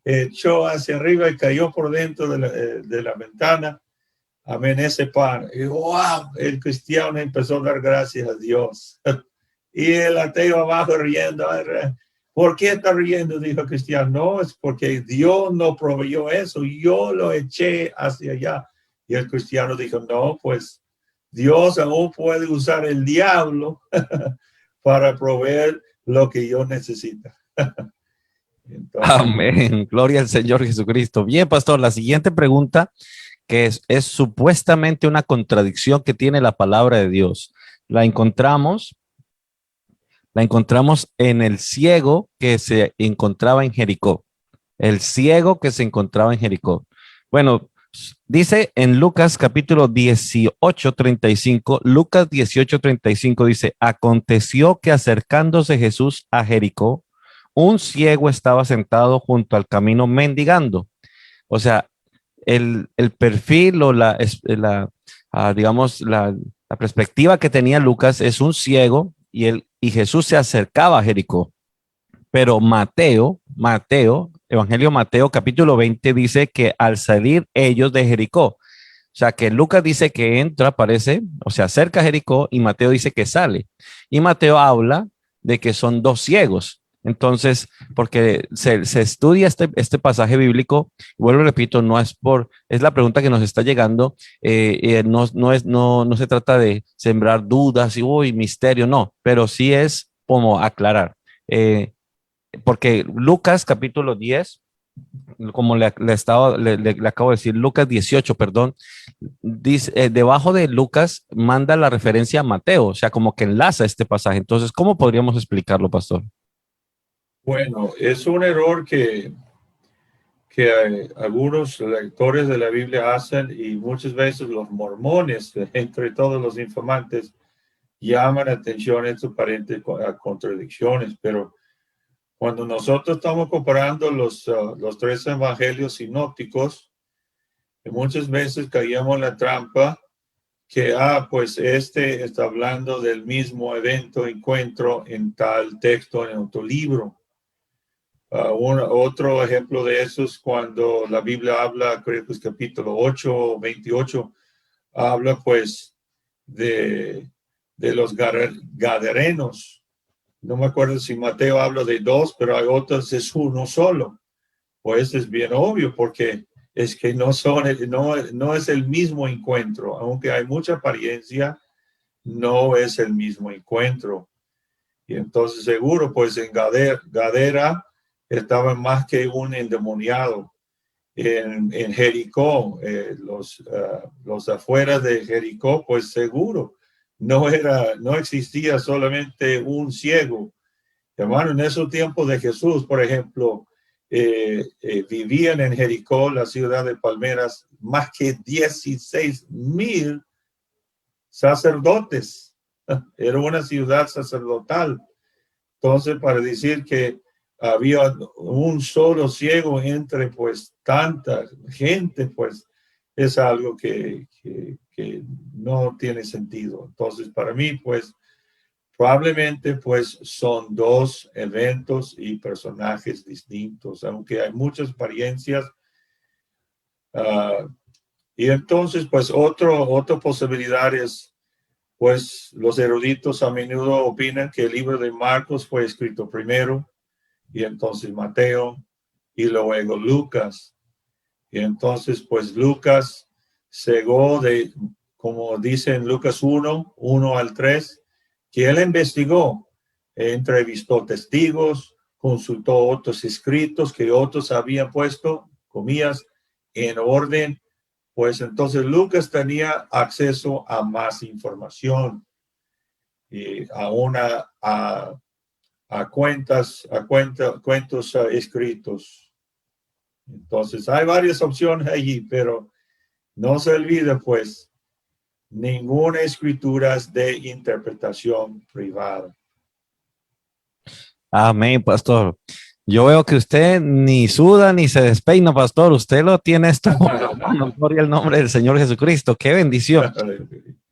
echó hacia arriba y cayó por dentro de la ventana. Amén, ese pan. Y wow, el cristiano empezó a dar gracias a Dios. Y el ateo abajo riendo. ¿Por qué está riendo? Dijo el cristiano. No, es porque Dios no proveyó eso. Yo lo eché hacia allá. Y el cristiano dijo, no, pues Dios aún puede usar el diablo para proveer lo que yo necesito. Entonces, amén. Gloria al Señor Jesucristo. Bien, pastor, la siguiente pregunta, que es supuestamente una contradicción que tiene la palabra de Dios. La encontramos en el ciego que se encontraba en Jericó. el ciego que se encontraba en Jericó. Bueno, dice en Lucas capítulo 18:35, Lucas 18:35 dice, aconteció que acercándose Jesús a Jericó, un ciego estaba sentado junto al camino mendigando. O sea, el perfil o digamos, la perspectiva que tenía Lucas es un ciego y Jesús se acercaba a Jericó. Pero Evangelio Mateo capítulo 20 dice que al salir ellos de Jericó, o sea que Lucas dice que entra, aparece, o sea, acerca a Jericó y Mateo dice que sale. Y Mateo habla de que son dos ciegos. Entonces, porque se estudia este pasaje bíblico, vuelvo y repito, es la pregunta que nos está llegando, no se trata de sembrar dudas y misterio, no, pero sí es como aclarar. Porque Lucas capítulo 10, como le acabo de decir, Lucas 18, perdón, dice, debajo de Lucas manda la referencia a Mateo, o sea, como que enlaza este pasaje. Entonces, ¿cómo podríamos explicarlo, pastor? Bueno, es un error que algunos lectores de la Biblia hacen y muchas veces los mormones, entre todos los informantes, llaman atención a estas aparentes contradicciones, pero cuando nosotros estamos comparando los tres evangelios sinópticos, muchas veces caíamos en la trampa que, pues este está hablando del mismo evento, encuentro en tal texto en otro libro. Otro ejemplo de eso es cuando la Biblia habla, creo que es capítulo 8, 28, habla pues de los gadarenos. No me acuerdo si Mateo habla de dos, pero hay otros, es uno solo. Pues es bien obvio, porque es que no es el mismo encuentro. Aunque hay mucha apariencia, no es el mismo encuentro. Y entonces seguro, pues en Gadara estaba más que un endemoniado. En Jericó, los afueras de Jericó, pues seguro no existía solamente un ciego. Hermano, en esos tiempos de Jesús, por ejemplo, vivían en Jericó, la ciudad de Palmeras, más que 16,000 sacerdotes. Era una ciudad sacerdotal. Entonces, para decir que había un solo ciego entre pues tanta gente, pues es algo que no tiene sentido. Entonces, para mí, pues probablemente pues son dos eventos y personajes distintos, aunque hay muchas apariencias. Y entonces, pues otra posibilidad es, pues los eruditos a menudo opinan que el libro de Marcos fue escrito primero, y entonces Mateo, y luego Lucas. Y entonces, pues Lucas cegó como dice en Lucas 1 al 3, que él investigó, entrevistó testigos, consultó otros escritos que otros habían puesto, comillas, en orden. Pues entonces Lucas tenía acceso a más información y a cuentos escritos. Entonces hay varias opciones allí, pero no se olvide, pues, ninguna escritura es de interpretación privada. Amén, pastor. Yo veo que usted ni suda ni se despeina, pastor. Usted lo tiene esto por gloria al nombre del Señor Jesucristo. Qué bendición.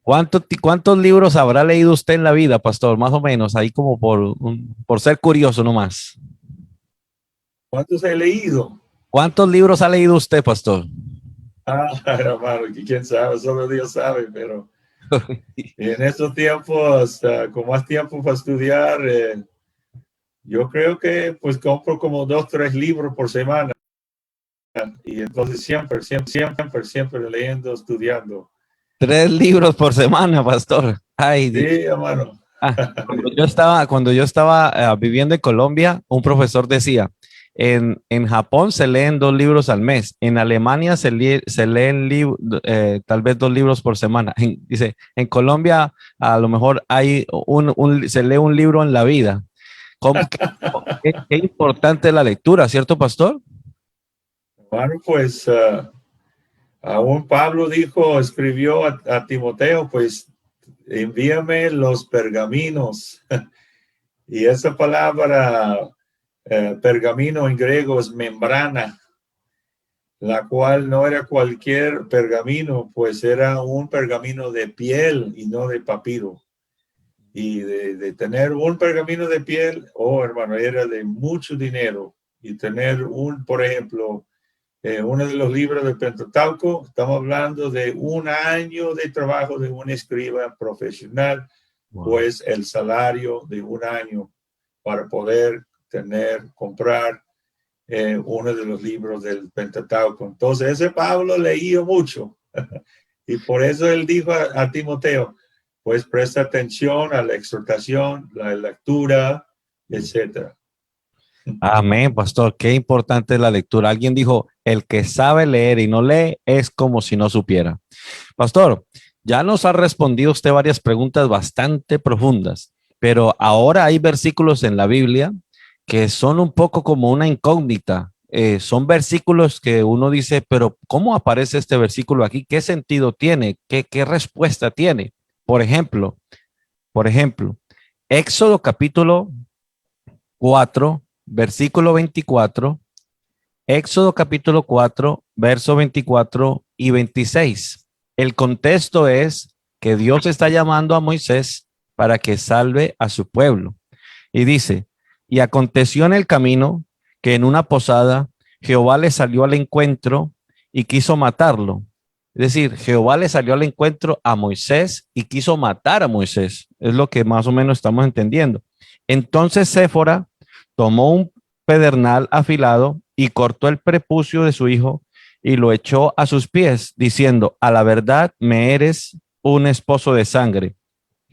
¿Cuántos libros habrá leído usted en la vida, pastor? Más o menos, ahí como por ser curioso nomás. ¿Cuántos he leído? ¿Cuántos libros ha leído usted, pastor? Hermano, quién sabe, solo Dios sabe, pero en estos tiempos, con más tiempo para estudiar, yo creo que pues compro como 2, 3 libros por semana. Y entonces siempre leyendo, estudiando. 3 libros por semana, pastor. Ay, sí, hermano. Cuando yo estaba viviendo en Colombia, un profesor decía, en Japón se leen 2 libros al mes, en Alemania se leen tal vez 2 libros por semana. Dice, en Colombia a lo mejor se lee un libro en la vida. Qué importante la lectura, ¿cierto, pastor? Bueno, pues aún Pablo escribió a Timoteo, pues envíame los pergaminos. Y esa palabra pergamino en griego es membrana, la cual no era cualquier pergamino, pues era un pergamino de piel y no de papiro. Y de tener un pergamino de piel, oh hermano, era de mucho dinero. Y tener por ejemplo, uno de los libros del Pentateuco, estamos hablando de un año de trabajo de un escriba profesional, Wow. pues el salario de un año para poder comprar uno de los libros del Pentateuco. Entonces ese Pablo leía mucho y por eso él dijo a Timoteo, pues presta atención a la exhortación, la lectura, etcétera. Amén, pastor. Qué importante es la lectura. Alguien dijo, el que sabe leer y no lee es como si no supiera. Pastor, ya nos ha respondido usted varias preguntas bastante profundas, pero ahora hay versículos en la Biblia que son un poco como una incógnita. Son versículos que uno dice, pero ¿cómo aparece este versículo aquí? ¿Qué sentido tiene? ¿Qué respuesta tiene? Por ejemplo, Éxodo capítulo 4, versículo 24, Éxodo capítulo 4, verso 24 y 26. El contexto es que Dios está llamando a Moisés para que salve a su pueblo. Y dice, y aconteció en el camino que en una posada Jehová le salió al encuentro y quiso matarlo. Es decir, Jehová le salió al encuentro a Moisés y quiso matar a Moisés. Es lo que más o menos estamos entendiendo. Entonces Séfora tomó un pedernal afilado y cortó el prepucio de su hijo y lo echó a sus pies, diciendo, a la verdad me eres un esposo de sangre.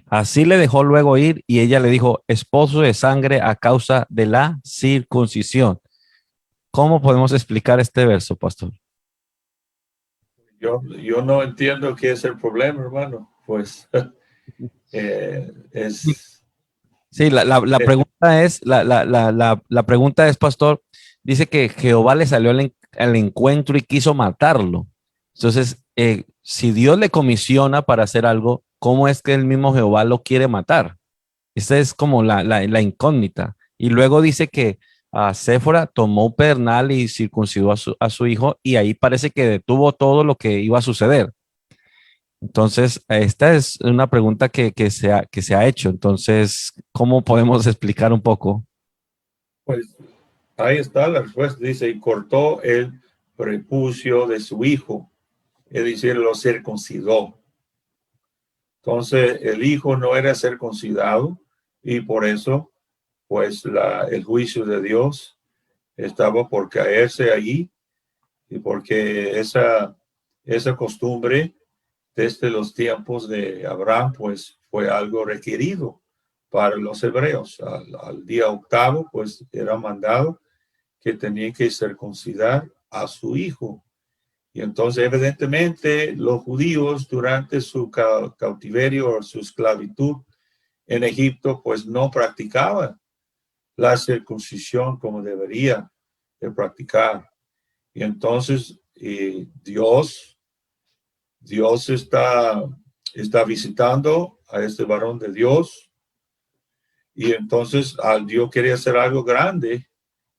Así le dejó luego ir y ella le dijo, esposo de sangre a causa de la circuncisión. ¿Cómo podemos explicar este verso, pastor? Yo no entiendo qué es el problema, hermano. Pues es... Sí, la pregunta es, la pregunta es, pastor, dice que Jehová le salió al encuentro y quiso matarlo. Entonces, si Dios le comisiona para hacer algo, ¿cómo es que el mismo Jehová lo quiere matar? Esa es como la incógnita. Y luego dice que Séfora tomó un pedernal y circuncidó a su hijo y ahí parece que detuvo todo lo que iba a suceder. Entonces, esta es una pregunta que se ha hecho. Entonces, ¿cómo podemos explicar un poco? Pues ahí está la respuesta. Dice, y cortó el prepucio de su hijo, es decir, lo circuncidó. Entonces, el hijo no era circuncidado y por eso, pues el juicio de Dios estaba por caerse allí y porque esa costumbre desde los tiempos de Abraham, pues fue algo requerido para los hebreos. Al día octavo, pues era mandado que tenían que circuncidar a su hijo. Y entonces, evidentemente, los judíos durante su cautiverio o su esclavitud en Egipto, pues no practicaban la circuncisión como debería de practicar. Y entonces, Dios está visitando a este varón de Dios. Y entonces, al Dios quería hacer algo grande,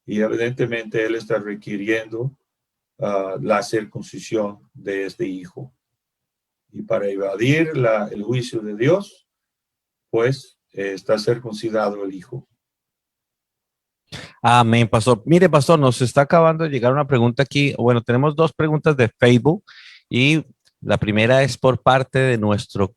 y evidentemente él está requiriendo la circuncisión de este hijo. Y para evadir el juicio de Dios, pues está circuncidado el hijo. Amén, pastor. Mire, pastor, nos está acabando de llegar una pregunta aquí. Bueno, tenemos dos preguntas de Facebook y la primera es por parte de nuestro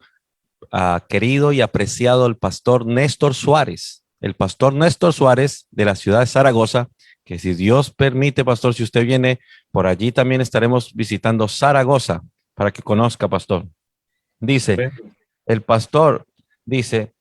querido y apreciado el pastor Néstor Suárez. El pastor Néstor Suárez de la ciudad de Zaragoza, que si Dios permite, pastor, si usted viene por allí, también estaremos visitando Zaragoza para que conozca, pastor. Dice, el pastor dice,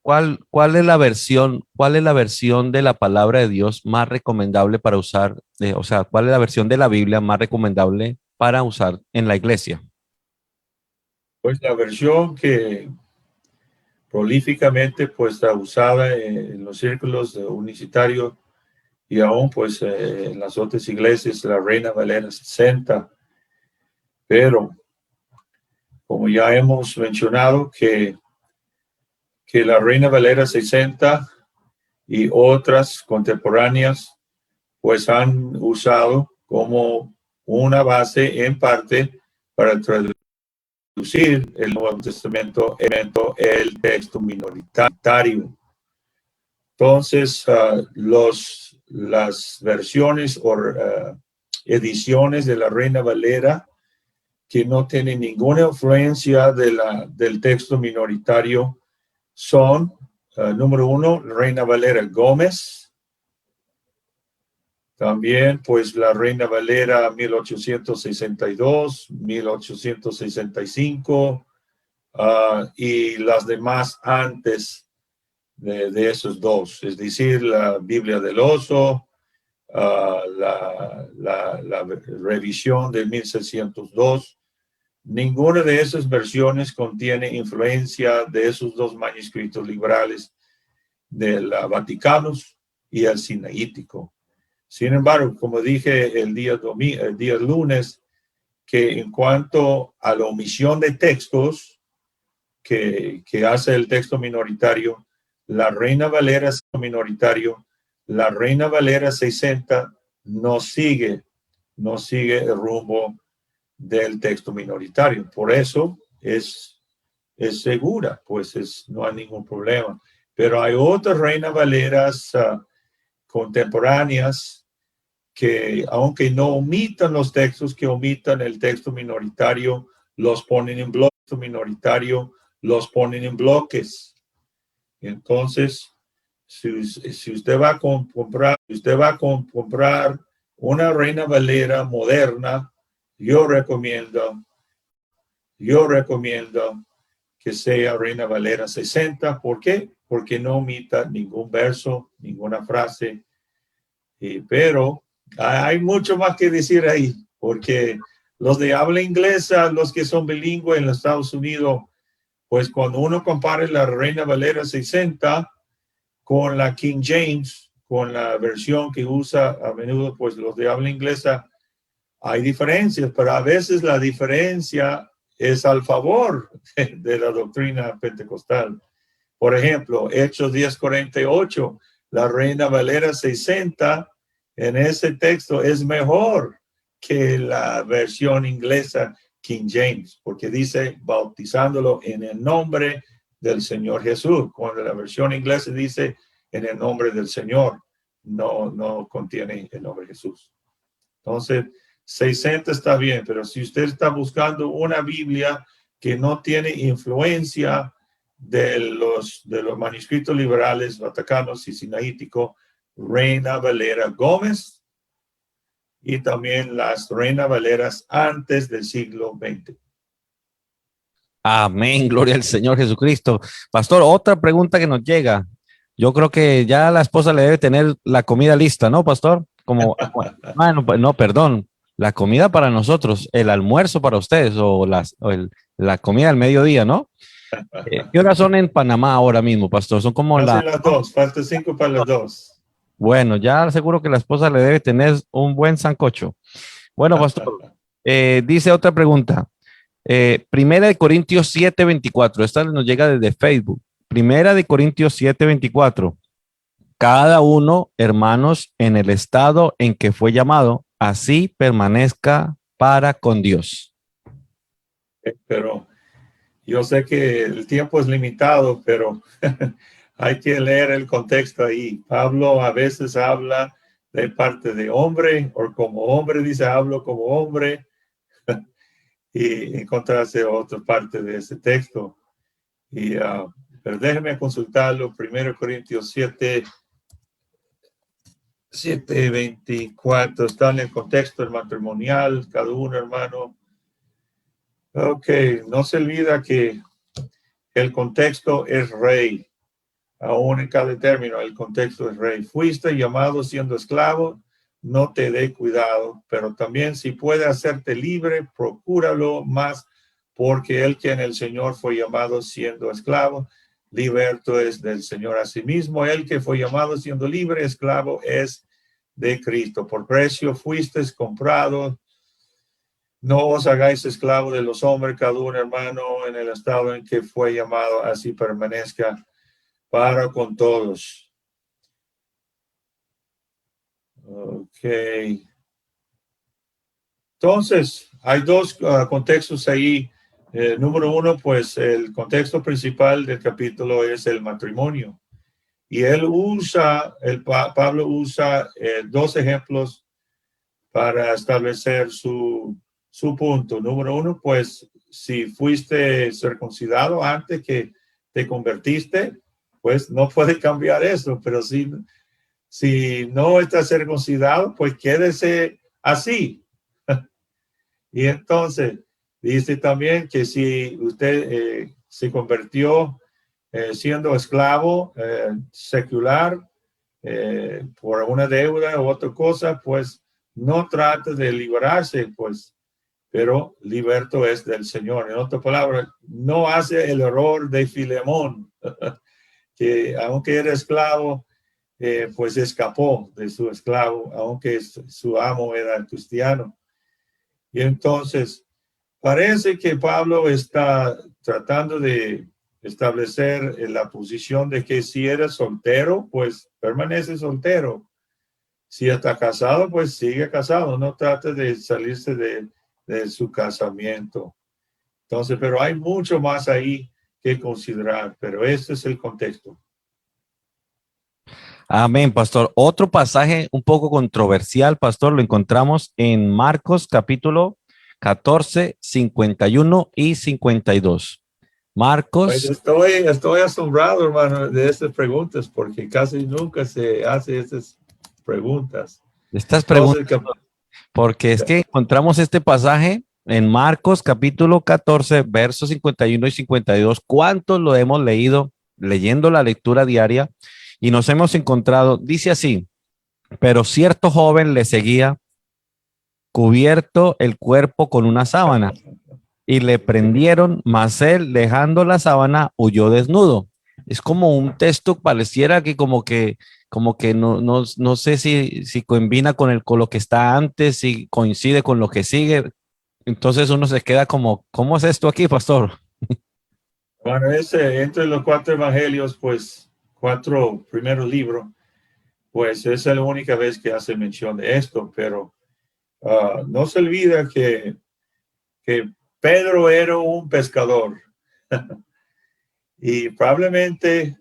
¿cuál es la versión de la palabra de Dios más recomendable para usar? O sea, ¿cuál es la versión de la Biblia más recomendable para usar en la iglesia? Pues la versión que prolíficamente pues usada en los círculos unicitarios y aún pues en las otras iglesias, la Reina Valera 60. Pero como ya hemos mencionado que la Reina Valera 60 y otras contemporáneas pues han usado como una base en parte para traducir el Nuevo Testamento el texto minoritario. Entonces, las versiones o ediciones de la Reina Valera que no tienen ninguna influencia del texto minoritario son, número 1, Reina Valera Gómez. También, pues, la Reina Valera 1862, 1865 y las demás antes de esos dos. Es decir, la Biblia del Oso, la revisión de 1602. Ninguna de esas versiones contiene influencia de esos dos manuscritos liberales del Vaticanos y el Sinaítico. Sin embargo, como dije el día lunes, que en cuanto a la omisión de textos que hace el texto minoritario, la Reina Valera minoritario, la Reina Valera 60 no sigue el rumbo del texto minoritario. Por eso es segura, pues no hay ningún problema. Pero hay otras Reinas Valeras contemporáneas que, aunque no omitan los textos, que omitan el texto minoritario, los ponen en bloques minoritario, los ponen en bloques. Entonces, si usted va a comprar una Reina Valera moderna, yo recomiendo que sea Reina Valera 60. ¿Por qué? Porque no omita ningún verso, ninguna frase. Pero hay mucho más que decir ahí, porque los de habla inglesa, los que son bilingües en los Estados Unidos, pues cuando uno compare la Reina Valera 60 con la King James, con la versión que usa a menudo pues los de habla inglesa, hay diferencias, pero a veces la diferencia es al favor de la doctrina pentecostal. Por ejemplo, Hechos 10:48, la Reina Valera 60 en ese texto es mejor que la versión inglesa King James, porque dice bautizándolo en el nombre del Señor Jesús, cuando la versión inglesa dice en el nombre del Señor, no contiene el nombre de Jesús. Entonces, 60 está bien, pero si usted está buscando una Biblia que no tiene influencia de los manuscritos liberales, vaticanos y sinaíticos, Reina Valera Gómez y también las Reina Valeras antes del siglo XX. Amén, gloria al Señor Jesucristo. Pastor, otra pregunta que nos llega. Yo creo que ya la esposa le debe tener la comida lista, ¿no, pastor? Como, bueno, no, perdón, la comida para nosotros, el almuerzo para ustedes o la comida al mediodía, ¿no? ¿Qué horas son en Panamá ahora mismo, pastor? Son como las 2, falta 5 para las 2. Bueno, ya seguro que la esposa le debe tener un buen sancocho. Bueno, pastor, dice otra pregunta. Primera de Corintios 7:24. Esta nos llega desde Facebook. Primera de Corintios 7:24. Cada uno, hermanos, en el estado en que fue llamado, así permanezca para con Dios. Pero yo sé que el tiempo es limitado, pero hay que leer el contexto ahí. Pablo a veces habla de parte de hombre, o como hombre dice, hablo como hombre, y encontrarse otra parte de ese texto. Pero déjeme consultarlo. 1 Corintios 7:24 está en el contexto del matrimonial, cada uno, hermano. Ok, no se olvida que el contexto es rey. Aún en cada término, el contexto es rey. Fuiste llamado siendo esclavo, no te dé cuidado, pero también si puede hacerte libre, procúralo más, porque el que en el Señor fue llamado siendo esclavo, liberto es del Señor. Asimismo, el que fue llamado siendo libre, esclavo es de Cristo. Por precio fuisteis comprados. No os hagáis esclavo de los hombres, cada uno hermano en el estado en que fue llamado, así permanezca para con todos. Ok. Entonces, hay dos contextos ahí. Número uno, pues el contexto principal del capítulo es el matrimonio. Y él usa, Pablo usa dos ejemplos para establecer su punto. Número uno, pues si fuiste circuncidado antes que te convertiste, pues no puede cambiar eso. Pero si no estás circuncidado, pues quédese así. Y entonces dice también que si usted se convirtió siendo esclavo secular por una deuda u otra cosa, pues no trate de liberarse, pues, pero liberto es del Señor. En otras palabras, no hace el error de Filemón, que aunque era esclavo, pues escapó de su esclavo, aunque su amo era cristiano. Y entonces parece que Pablo está tratando de establecer la posición de que si eres soltero, pues permanece soltero. Si está casado, pues sigue casado. No trate de salirse de su casamiento. Entonces, pero hay mucho más ahí que considerar, pero este es el contexto. Amén, pastor. Otro pasaje un poco controversial, pastor, lo encontramos en Marcos capítulo 14, 51 y 52. Marcos. Pues estoy asombrado, hermano, de estas preguntas, porque casi nunca se hace estas preguntas. Estas preguntas, Entonces, porque es que encontramos este pasaje en Marcos capítulo 14, versos 51 y 52. ¿Cuántos lo hemos leído leyendo la lectura diaria? Y nos hemos encontrado, dice así, pero cierto joven le seguía cubierto el cuerpo con una sábana y le prendieron, mas él dejando la sábana huyó desnudo. Es como un texto, pareciera que como que no sé si combina con lo que está antes, si coincide con lo que sigue. Entonces uno se queda como, ¿cómo es esto aquí, pastor? bueno, entre los cuatro evangelios, pues 4 primeros libros, pues esa es la única vez que hace mención de esto, pero no se olvida que Pedro era un pescador y probablemente,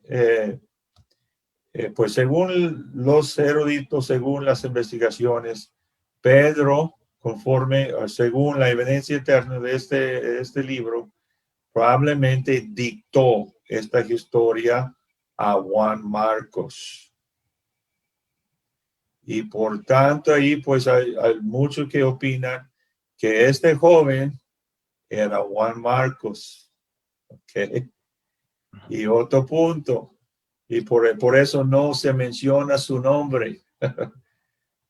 pues según los eruditos, según las investigaciones, Pedro, según la evidencia eterna de este libro, probablemente dictó esta historia a Juan Marcos. Y por tanto ahí pues hay muchos que opinan que este joven era Juan Marcos. Okay. Y otro punto, y por eso no se menciona su nombre,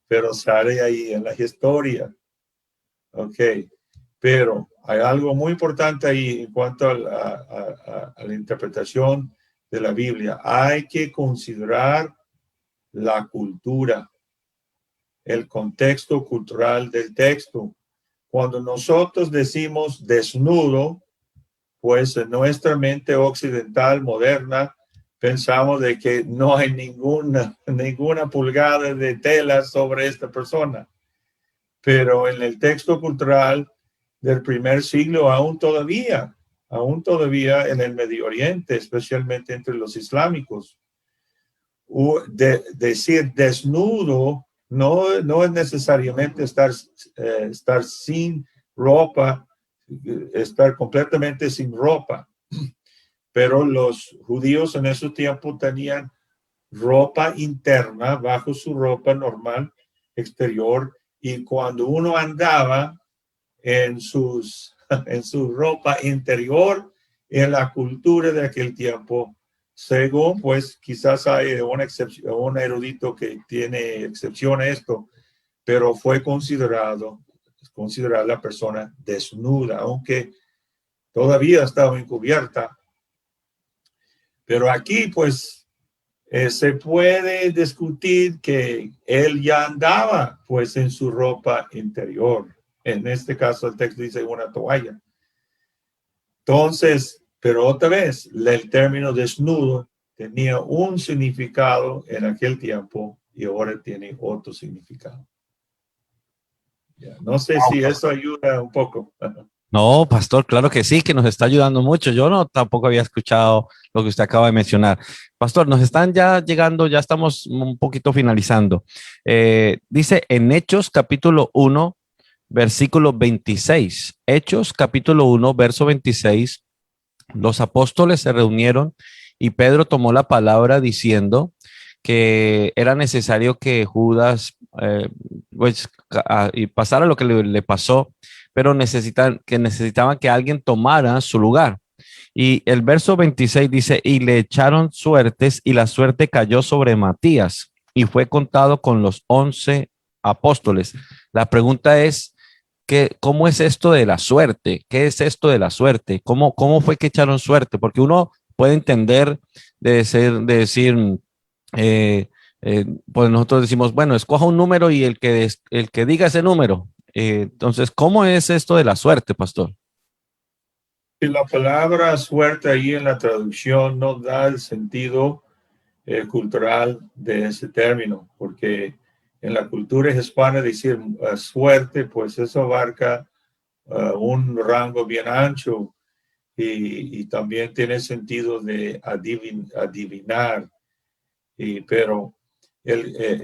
pero sale ahí en la historia. Ok, pero hay algo muy importante ahí en cuanto a la interpretación de la Biblia. Hay que considerar la cultura, el contexto cultural del texto. Cuando nosotros decimos desnudo, pues en nuestra mente occidental moderna pensamos de que no hay ninguna pulgada de tela sobre esta persona. Pero en el texto cultural del primer siglo, aún todavía en el Medio Oriente, especialmente entre los islámicos, decir desnudo no es necesariamente estar sin ropa, estar completamente sin ropa. Pero los judíos en ese tiempo tenían ropa interna bajo su ropa normal exterior, y cuando uno andaba en su ropa interior, en la cultura de aquel tiempo, según pues quizás hay una excepción, un erudito que tiene excepción a esto, pero fue considerada la persona desnuda, aunque todavía estaba encubierta. Pero aquí, pues, se puede discutir que él ya andaba, pues, en su ropa interior. En este caso, el texto dice una toalla. Entonces, pero otra vez, el término desnudo tenía un significado en aquel tiempo y ahora tiene otro significado. No sé si eso ayuda un poco. No, pastor, claro que sí, que nos está ayudando mucho. Yo no tampoco había escuchado lo que usted acaba de mencionar. Pastor, nos están ya llegando, ya estamos un poquito finalizando. Dice en Hechos capítulo 1, versículo 26. Hechos capítulo 1, verso 26. Los apóstoles se reunieron y Pedro tomó la palabra diciendo que era necesario que Judas pues, y pasara lo que le pasó, pero necesitaban que alguien tomara su lugar. Y el verso 26 dice, y le echaron suertes y la suerte cayó sobre Matías y fue contado con los 11 apóstoles. La pregunta es, ¿cómo es esto de la suerte? ¿Qué es esto de la suerte? ¿Cómo fue que echaron suerte? Porque uno puede entender de decir, eh, pues nosotros decimos, bueno, escoja un número y el que diga ese número. Entonces, ¿cómo es esto de la suerte, pastor? Y la palabra suerte ahí en la traducción no da el sentido cultural de ese término, porque en la cultura hispana decir suerte, pues eso abarca un rango bien ancho y también tiene sentido de adivinar. Pero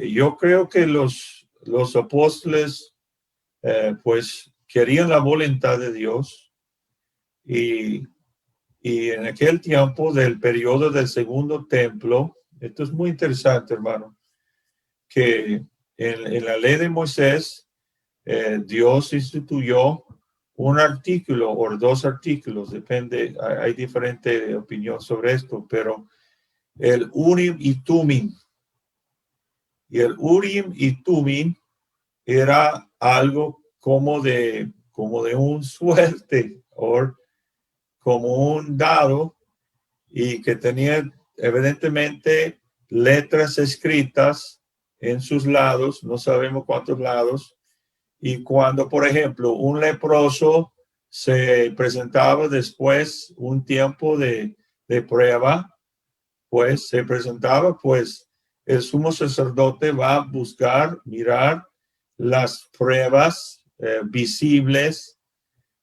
yo creo que los apóstoles pues querían la voluntad de Dios y en aquel tiempo del periodo del segundo templo, esto es muy interesante, hermano, que en la ley de Moisés, Dios instituyó un artículo o dos artículos, depende, hay diferente opinión sobre esto, pero el Urim y Tumim. Y el Urim y Tumim era algo como de un suerte o como un dado y que tenía evidentemente letras escritas en sus lados, no sabemos cuántos lados, y cuando, por ejemplo, un leproso se presentaba después un tiempo de prueba, pues se presentaba, pues el sumo sacerdote va a buscar, mirar las pruebas visibles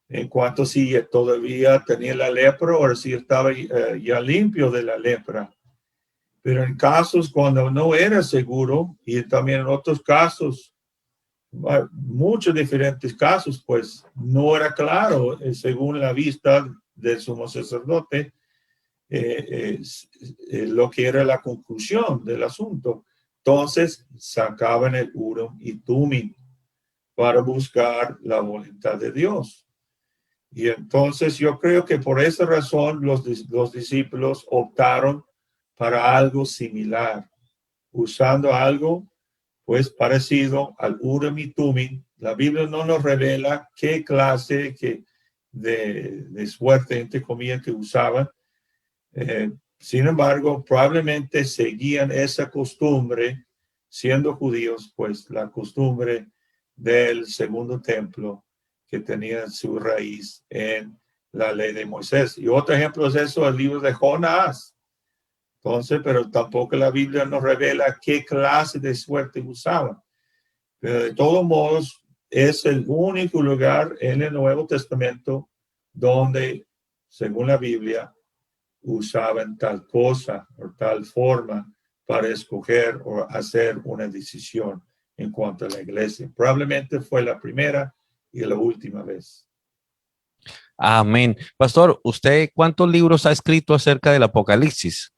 en cuanto si todavía tenía la lepra o si estaba ya limpio de la lepra. Pero en casos cuando no era seguro y también en otros casos, muchos diferentes casos, pues no era claro según la vista del sumo sacerdote lo que era la conclusión del asunto. Entonces sacaban el Urim y Tumim para buscar la voluntad de Dios. Y entonces yo creo que por esa razón los discípulos optaron para algo similar, usando algo pues parecido al Urim y Tumim. La Biblia no nos revela qué clase de suerte, entre comillas, que usaban. Sin embargo, probablemente seguían esa costumbre, siendo judíos, pues la costumbre del segundo templo que tenía su raíz en la ley de Moisés. Y otro ejemplo es eso, el libro de Jonás. Entonces, pero tampoco la Biblia nos revela qué clase de suerte usaban. Pero de todos modos, es el único lugar en el Nuevo Testamento donde, según la Biblia, usaban tal cosa o tal forma para escoger o hacer una decisión en cuanto a la iglesia. Probablemente fue la primera y la última vez. Amén. Pastor, ¿usted cuántos libros ha escrito acerca del Apocalipsis?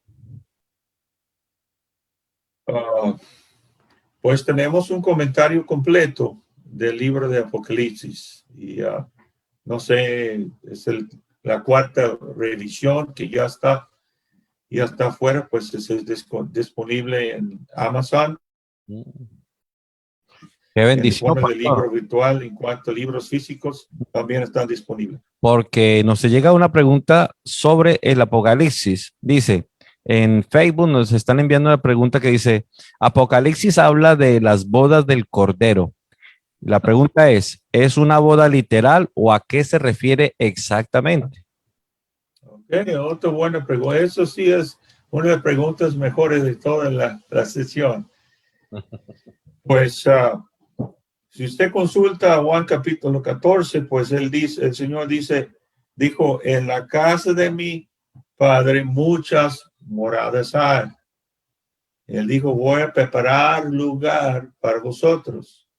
Pues tenemos un comentario completo del libro de Apocalipsis y no sé, es la cuarta revisión que ya está afuera, pues es disponible en Amazon. Qué bendición, en forma de pastor. libro virtual. En cuanto a libros físicos, también están disponibles. Porque nos llega una pregunta sobre el Apocalipsis. Dice, En Facebook nos están enviando una pregunta que dice, Apocalipsis habla de las bodas del Cordero. La pregunta ¿es una boda literal o a qué se refiere exactamente? Ok, otra buena pregunta. Eso sí es una de las preguntas mejores de toda la sesión. Pues si usted consulta a Juan capítulo 14, pues el Señor dijo, en la casa de mi Padre muchas moradas hay. Él dijo, voy a preparar lugar para vosotros.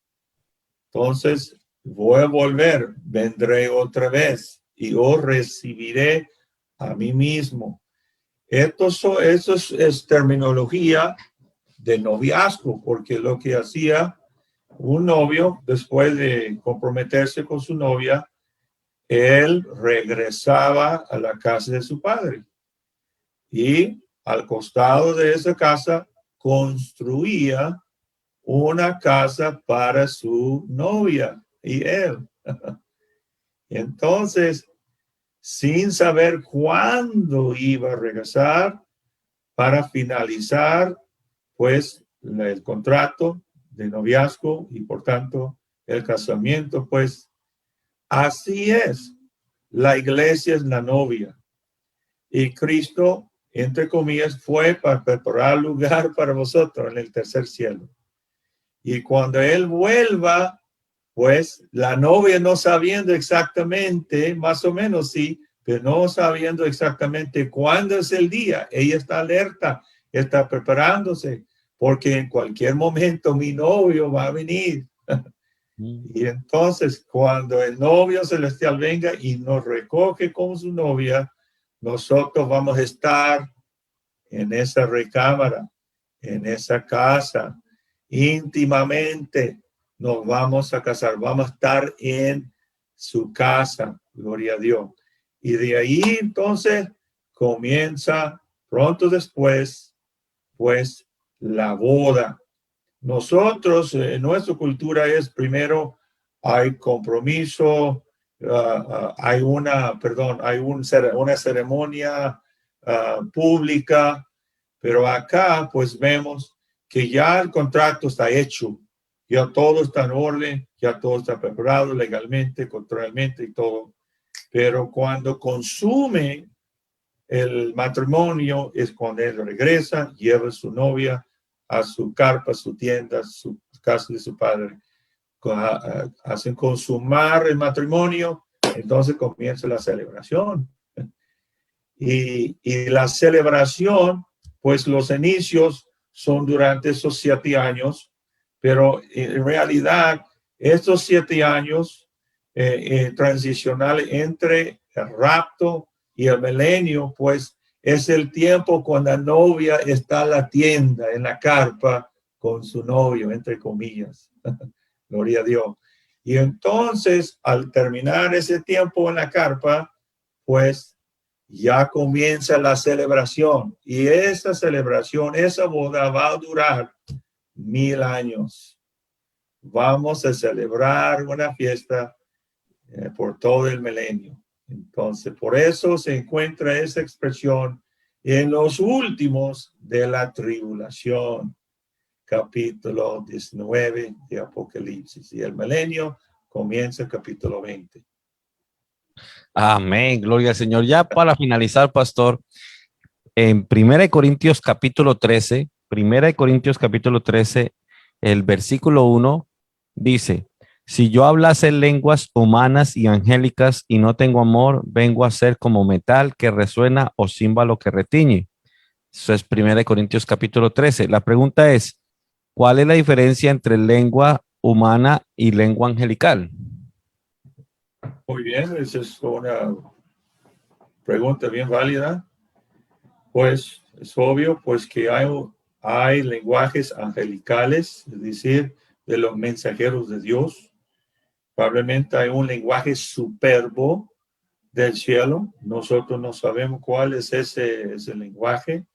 Entonces, voy a volver, vendré otra vez y os recibiré a mí mismo. Eso es terminología de noviazgo, porque lo que hacía un novio después de comprometerse con su novia, él regresaba a la casa de su padre y al costado de esa casa construía una casa para su novia y él. Entonces, sin saber cuándo iba a regresar para finalizar, pues, el contrato de noviazgo y por tanto el casamiento, pues, así es. La iglesia es la novia y Cristo, entre comillas, fue para preparar lugar para vosotros en el tercer cielo. Y cuando Él vuelva, pues la novia no sabiendo exactamente, más o menos sí, pero no sabiendo exactamente cuándo es el día, ella está alerta, está preparándose, porque en cualquier momento mi novio va a venir. Y entonces cuando el novio celestial venga y nos recoge con su novia, nosotros vamos a estar en esa recámara, en esa casa, íntimamente nos vamos a casar, vamos a estar en su casa, gloria a Dios. Y de ahí entonces comienza pronto después, pues la boda. Nosotros, en nuestra cultura es primero hay compromiso, hay una ceremonia pública, pero acá pues vemos que ya el contrato está hecho, ya todo está en orden, ya todo está preparado legalmente, culturalmente y todo. Pero cuando consume el matrimonio es cuando él regresa, lleva a su novia a su carpa, su tienda, su casa de su padre. Hacen consumar el matrimonio, entonces comienza la celebración. Y la celebración, pues los inicios son durante esos 7 años, pero en realidad estos 7 años transicionales entre el rapto y el milenio, pues es el tiempo cuando la novia está en la tienda, en la carpa, con su novio, entre comillas. Gloria a Dios. Y entonces, al terminar ese tiempo en la carpa, pues ya comienza la celebración. Y esa celebración, esa boda va a durar 1000 años. Vamos a celebrar una fiesta por todo el milenio. Entonces, por eso se encuentra esa expresión en los últimos de la tribulación, capítulo 19 de Apocalipsis. Y el milenio comienza capítulo 20. Amén, gloria al Señor. Ya para finalizar, pastor, en 1 Corintios capítulo 13, 1 Corintios capítulo 13, el versículo 1 dice, si yo hablase lenguas humanas y angélicas y no tengo amor, vengo a ser como metal que resuena o címbalo que retiñe. Eso es 1 Corintios capítulo 13. La pregunta es, ¿cuál es la diferencia entre lengua humana y lengua angelical? Muy bien, esa es una pregunta bien válida. Pues es obvio pues que hay lenguajes angelicales, es decir, de los mensajeros de Dios. Probablemente hay un lenguaje superbo del cielo. Nosotros no sabemos cuál es ese lenguaje,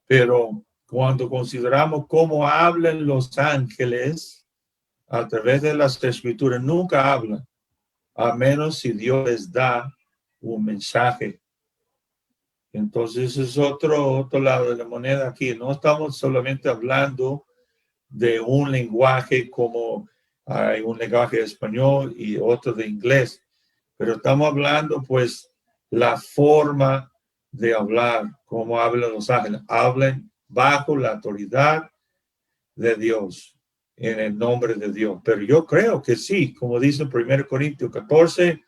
pero cuando consideramos cómo hablan los ángeles a través de las escrituras, nunca hablan, a menos si Dios les da un mensaje. Entonces es otro lado de la moneda aquí. No estamos solamente hablando de un lenguaje como hay un lenguaje de español y otro de inglés, pero estamos hablando pues la forma de hablar, como hablan los ángeles. Hablan bajo la autoridad de Dios, en el nombre de Dios. Pero yo creo que sí, como dice 1 Corintios 14,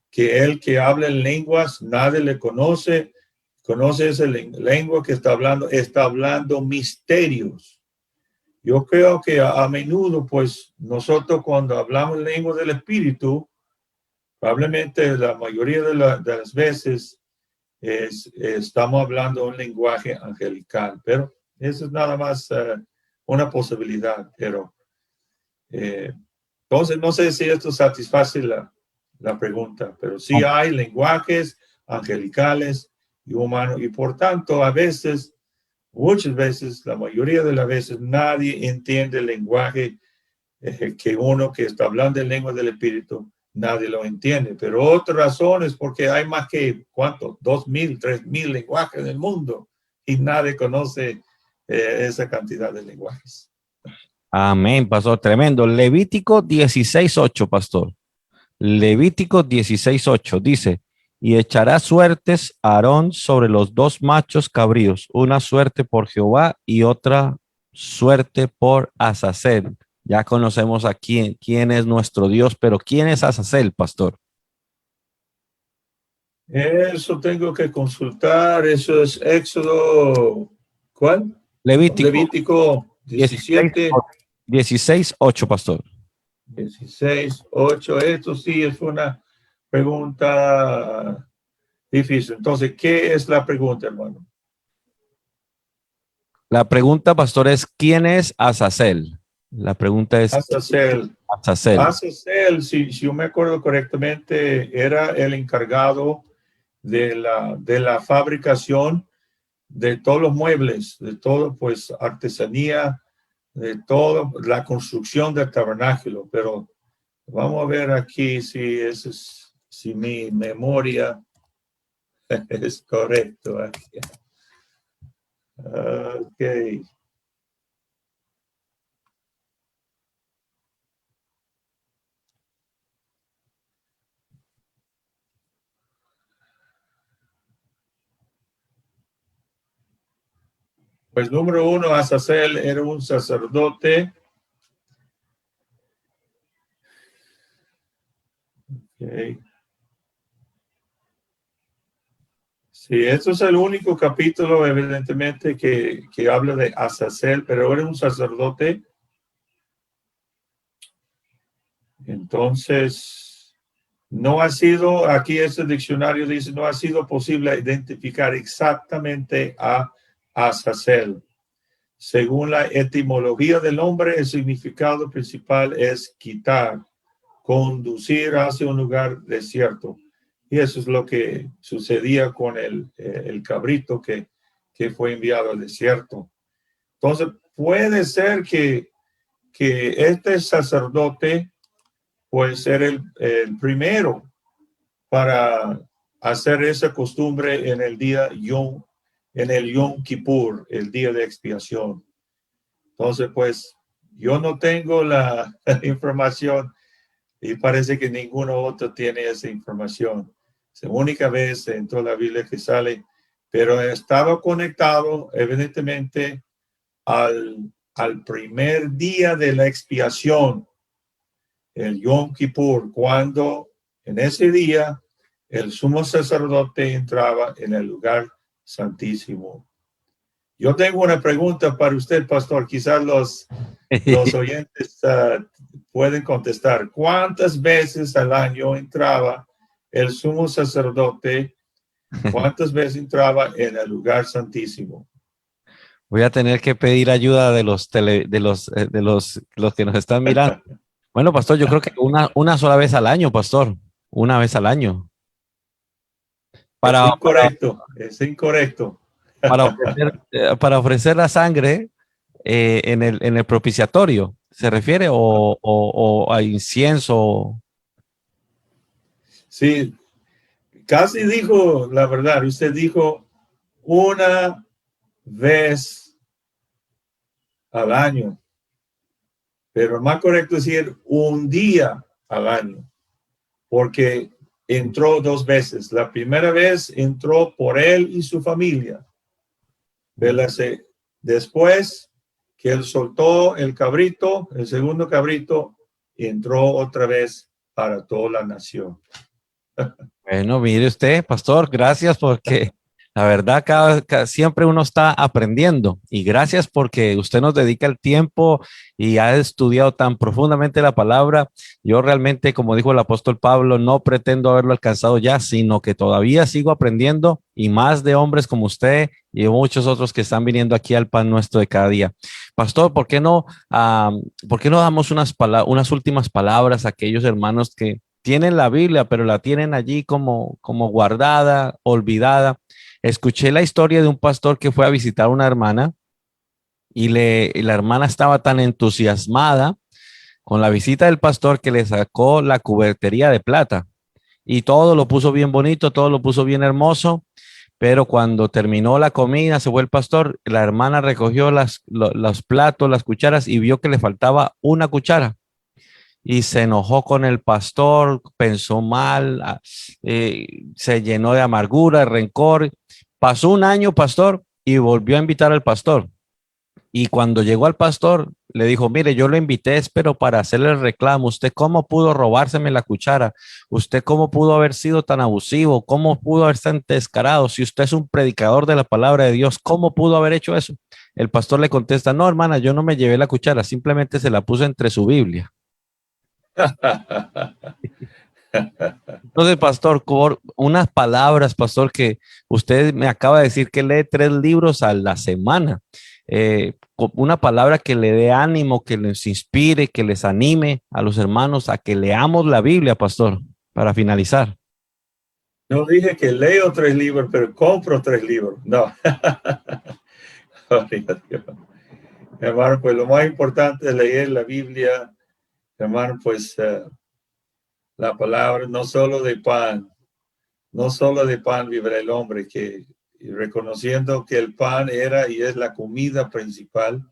que el que habla en lenguas, nadie le conoce esa lengua que está hablando misterios. Yo creo que a menudo, pues, nosotros cuando hablamos lengua del Espíritu, probablemente la mayoría de las veces estamos hablando un lenguaje angelical, pero eso es nada más una posibilidad. Pero entonces, no sé si esto satisface la pregunta, pero sí hay lenguajes angelicales y humanos, y por tanto, a veces, muchas veces, la mayoría de las veces, nadie entiende el lenguaje que uno que está hablando en lengua del Espíritu, nadie lo entiende. Pero otra razón es porque hay más que, ¿cuánto? 2,000, 3,000 lenguajes en el mundo y nadie conoce esa cantidad de lenguajes. Amén, pastor, tremendo. Levítico 16:8, pastor. Levítico 16:8 dice, y echará suertes Aarón sobre los dos machos cabríos, una suerte por Jehová y otra suerte por Azazel. Ya conocemos a quién es nuestro Dios, pero ¿quién es Azazel, pastor? Eso tengo que consultar. Eso es Éxodo, ¿cuál? Levítico 17. 16:8, pastor. 16:8. Esto sí es una pregunta difícil. Entonces, ¿qué es la pregunta, hermano? La pregunta, pastor, es ¿quién es Azazel? La pregunta es Azazel. Azazel, si yo me acuerdo correctamente, era el encargado de la fabricación de todos los muebles, de todo, pues, artesanía, de toda la construcción del tabernáculo. Pero vamos a ver aquí si mi memoria es correcto. Ok. Pues número uno, Azazel era un sacerdote. Okay. Sí, esto es el único capítulo, evidentemente, que habla de Azazel, pero era un sacerdote. Entonces, no ha sido, aquí este diccionario dice, no ha sido posible identificar exactamente a Azazel. Según la etimología del nombre, el significado principal es quitar, conducir hacia un lugar desierto. Y eso es lo que sucedía con el cabrito que fue enviado al desierto. Entonces, puede ser que este sacerdote puede ser el primero para hacer esa costumbre en el día en el Yom Kippur, el día de expiación. Entonces, pues, yo no tengo la información y parece que ninguno otro tiene esa información. Es la única vez en toda la Biblia que sale, pero estaba conectado evidentemente al primer día de la expiación, el Yom Kippur, cuando en ese día el sumo sacerdote entraba en el lugar santísimo. Yo tengo una pregunta para usted, pastor. Quizás los oyentes pueden contestar. ¿Cuántas veces al año entraba el sumo sacerdote? ¿Cuántas veces entraba en el lugar santísimo? Voy a tener que pedir ayuda de los que nos están mirando. Bueno, pastor, yo creo que una sola vez al año, pastor. Una vez al año. Es incorrecto, es incorrecto. Para ofrecer la sangre en el propiciatorio, ¿se refiere? ¿O a incienso? Sí, casi dijo la verdad. Usted dijo una vez al año. Pero más correcto decir un día al año, porque entró 2 veces. La primera vez entró por él y su familia. Después que él soltó el cabrito, el segundo cabrito, entró otra vez para toda la nación. Bueno, mire usted, pastor, gracias porque la verdad siempre uno está aprendiendo y gracias porque usted nos dedica el tiempo y ha estudiado tan profundamente la palabra. Yo realmente, como dijo el apóstol Pablo, no pretendo haberlo alcanzado ya, sino que todavía sigo aprendiendo y más de hombres como usted y muchos otros que están viniendo aquí al pan nuestro de cada día. Pastor, ¿por qué no damos unas últimas palabras a aquellos hermanos que tienen la Biblia, pero la tienen allí como guardada, olvidada? Escuché la historia de un pastor que fue a visitar a una hermana y la hermana estaba tan entusiasmada con la visita del pastor que le sacó la cubertería de plata y todo lo puso bien bonito, todo lo puso bien hermoso, pero cuando terminó la comida, se fue el pastor, la hermana recogió los platos, las cucharas y vio que le faltaba una cuchara. Y se enojó con el pastor, pensó mal, se llenó de amargura, de rencor. Pasó un año, pastor, y volvió a invitar al pastor. Y cuando llegó al pastor, le dijo, mire, yo lo invité, pero para hacerle el reclamo. ¿Usted cómo pudo robárseme la cuchara? ¿Usted cómo pudo haber sido tan abusivo? ¿Cómo pudo haber tan descarado? Si usted es un predicador de la palabra de Dios, ¿cómo pudo haber hecho eso? El pastor le contesta, no, hermana, yo no me llevé la cuchara, simplemente se la puse entre su Biblia. Entonces, pastor, por unas palabras, pastor, que usted me acaba de decir que lee 3 libros a la semana. Una palabra que le dé ánimo, que les inspire, que les anime a los hermanos a que leamos la Biblia, pastor, para finalizar. No dije que leo 3 libros, pero compro 3 libros. No. Hermano, pues lo más importante es leer la Biblia. Hermano, pues la palabra, no solo de pan vivirá el hombre, que reconociendo que el pan era y es la comida principal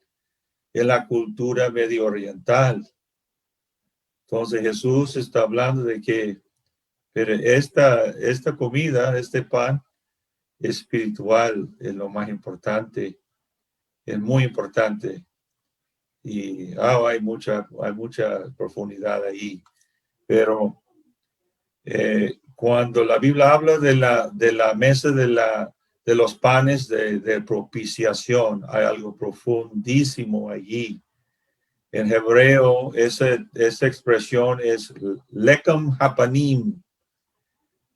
en la cultura medio oriental. Entonces Jesús está hablando de que pero esta comida, este pan espiritual es lo más importante, es muy importante. Y hay mucha profundidad ahí. Pero cuando la Biblia habla de la mesa de los panes de propiciación, hay algo profundísimo allí. En hebreo, esa expresión es lechem hapanim,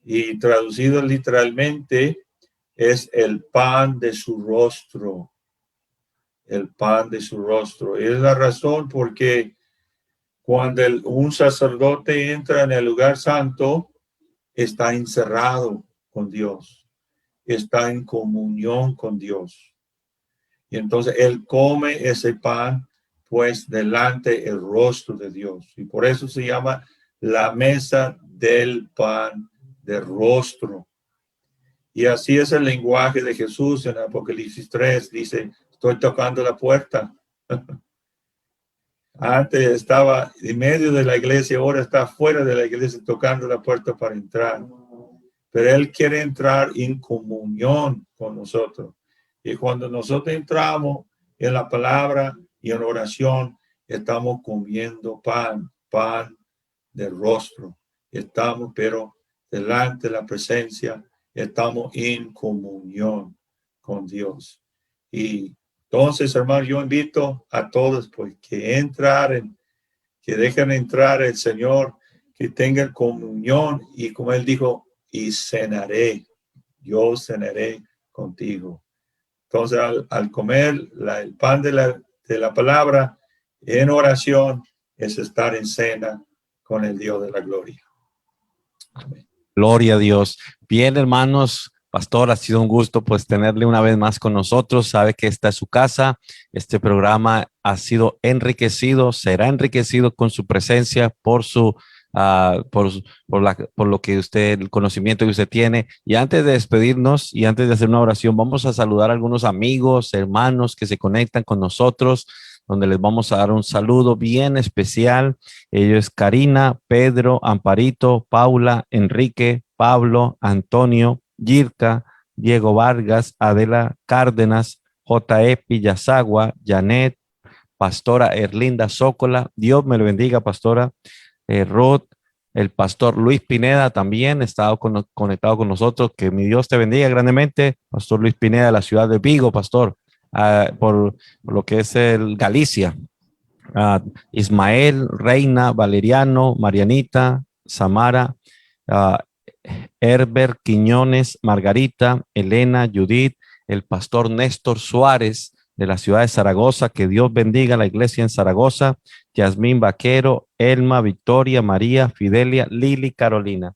y traducido literalmente es el pan de su rostro. El pan de su rostro. Es la razón porque cuando un sacerdote entra en el lugar santo, está encerrado con Dios, está en comunión con Dios. Y entonces él come ese pan, pues delante el rostro de Dios. Y por eso se llama la mesa del pan de rostro. Y así es el lenguaje de Jesús en Apocalipsis 3. Dice, estoy tocando la puerta. Antes estaba en medio de la iglesia, ahora está fuera de la iglesia tocando la puerta para entrar. Pero Él quiere entrar en comunión con nosotros. Y cuando nosotros entramos en la palabra y en oración, estamos comiendo pan del rostro. Estamos, pero delante de la presencia, estamos en comunión con Dios. Y entonces, hermano, yo invito a todos pues que dejen entrar el Señor, que tengan comunión y como Él dijo, y cenaré, yo cenaré contigo. Entonces, al comer el pan de la palabra en oración, es estar en cena con el Dios de la gloria. Amén. Gloria a Dios. Bien, hermanos, pastor, ha sido un gusto pues tenerle una vez más con nosotros. Sabe que esta es su casa. Este programa ha sido enriquecido, será enriquecido con su presencia por su por lo que usted, el conocimiento que usted tiene. Y antes de despedirnos y antes de hacer una oración, vamos a saludar a algunos amigos, hermanos que se conectan con nosotros, donde les vamos a dar un saludo bien especial. Ellos: Karina, Pedro, Amparito, Paula, Enrique, Pablo, Antonio, Yirka, Diego Vargas, Adela Cárdenas, J.E. Pillasagua, Janet, Pastora Erlinda Zócola. Dios me lo bendiga, Pastora Ruth. El pastor Luis Pineda también está conectado con nosotros. Que mi Dios te bendiga grandemente, Pastor Luis Pineda, de la ciudad de Vigo, pastor, por lo que es el Galicia. Ismael, Reina, Valeriano, Marianita, Samara, Herbert Quiñones, Margarita, Elena, Judith, el pastor Néstor Suárez, de la ciudad de Zaragoza. Que Dios bendiga la iglesia en Zaragoza. Yasmín Vaquero, Elma, Victoria, María, Fidelia, Lili, Carolina.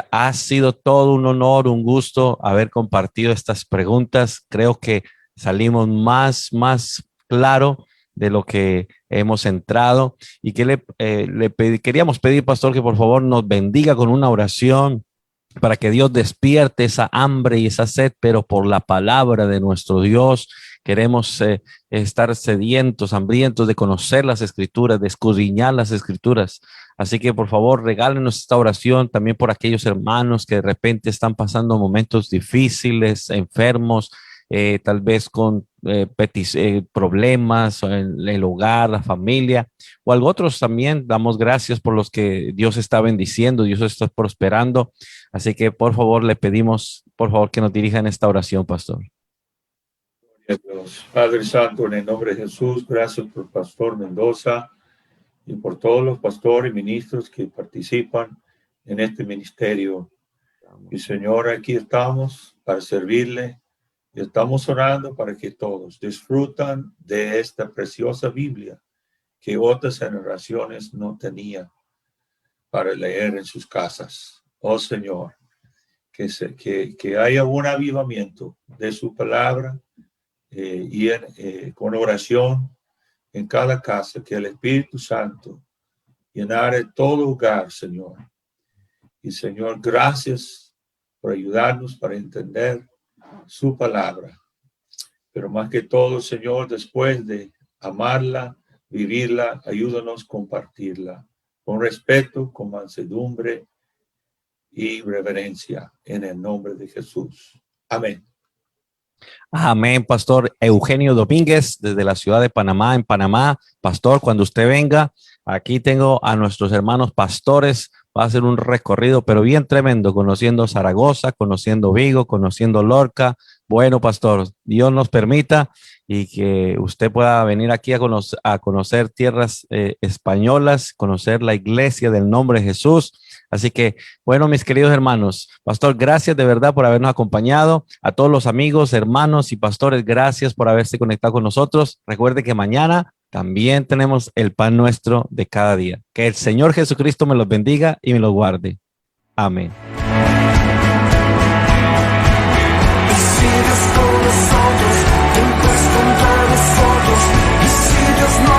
Ha sido todo un honor, un gusto haber compartido estas preguntas. Creo que salimos más claro de lo que hemos entrado, y que queríamos pedir, pastor, que por favor nos bendiga con una oración para que Dios despierte esa hambre y esa sed, pero por la palabra de nuestro Dios. Queremos estar sedientos, hambrientos de conocer las Escrituras, de escudriñar las Escrituras. Así que por favor regálenos esta oración también por aquellos hermanos que de repente están pasando momentos difíciles, enfermos, tal vez con problemas en el hogar, la familia, o algo otros. También damos gracias por los que Dios está bendiciendo, Dios está prosperando. Así que por favor le pedimos, por favor, que nos dirijan esta oración, pastor. Dios. Padre Santo, en el nombre de Jesús, gracias por Pastor Mendoza y por todos los pastores y ministros que participan en este ministerio. Y Señor, aquí estamos para servirle y estamos orando para que todos disfrutan de esta preciosa Biblia que otras generaciones no tenían para leer en sus casas. Oh Señor, que haya un avivamiento de su palabra, con oración en cada casa, que el Espíritu Santo llenare todo hogar, Señor. Y Señor, gracias por ayudarnos para entender su palabra, pero más que todo, Señor, después de amarla, vivirla, ayúdanos a compartirla con respeto, con mansedumbre y reverencia, en el nombre de Jesús. Amén. Amén, pastor Eugenio Domínguez, desde la ciudad de Panamá, en Panamá. Pastor, cuando usted venga, aquí tengo a nuestros hermanos pastores. Va a ser un recorrido, pero bien tremendo, conociendo Zaragoza, conociendo Vigo, conociendo Lorca. Bueno, pastor, Dios nos permita y que usted pueda venir aquí a conocer tierras españolas, conocer la iglesia del nombre de Jesús. Así que, bueno, mis queridos hermanos, pastor, gracias de verdad por habernos acompañado. A todos los amigos, hermanos y pastores, gracias por haberse conectado con nosotros. Recuerde que mañana también tenemos el pan nuestro de cada día. Que el Señor Jesucristo me los bendiga y me los guarde. Amén. Si Dios con nosotros, ¿quién pues contra nosotros? Y si Dios no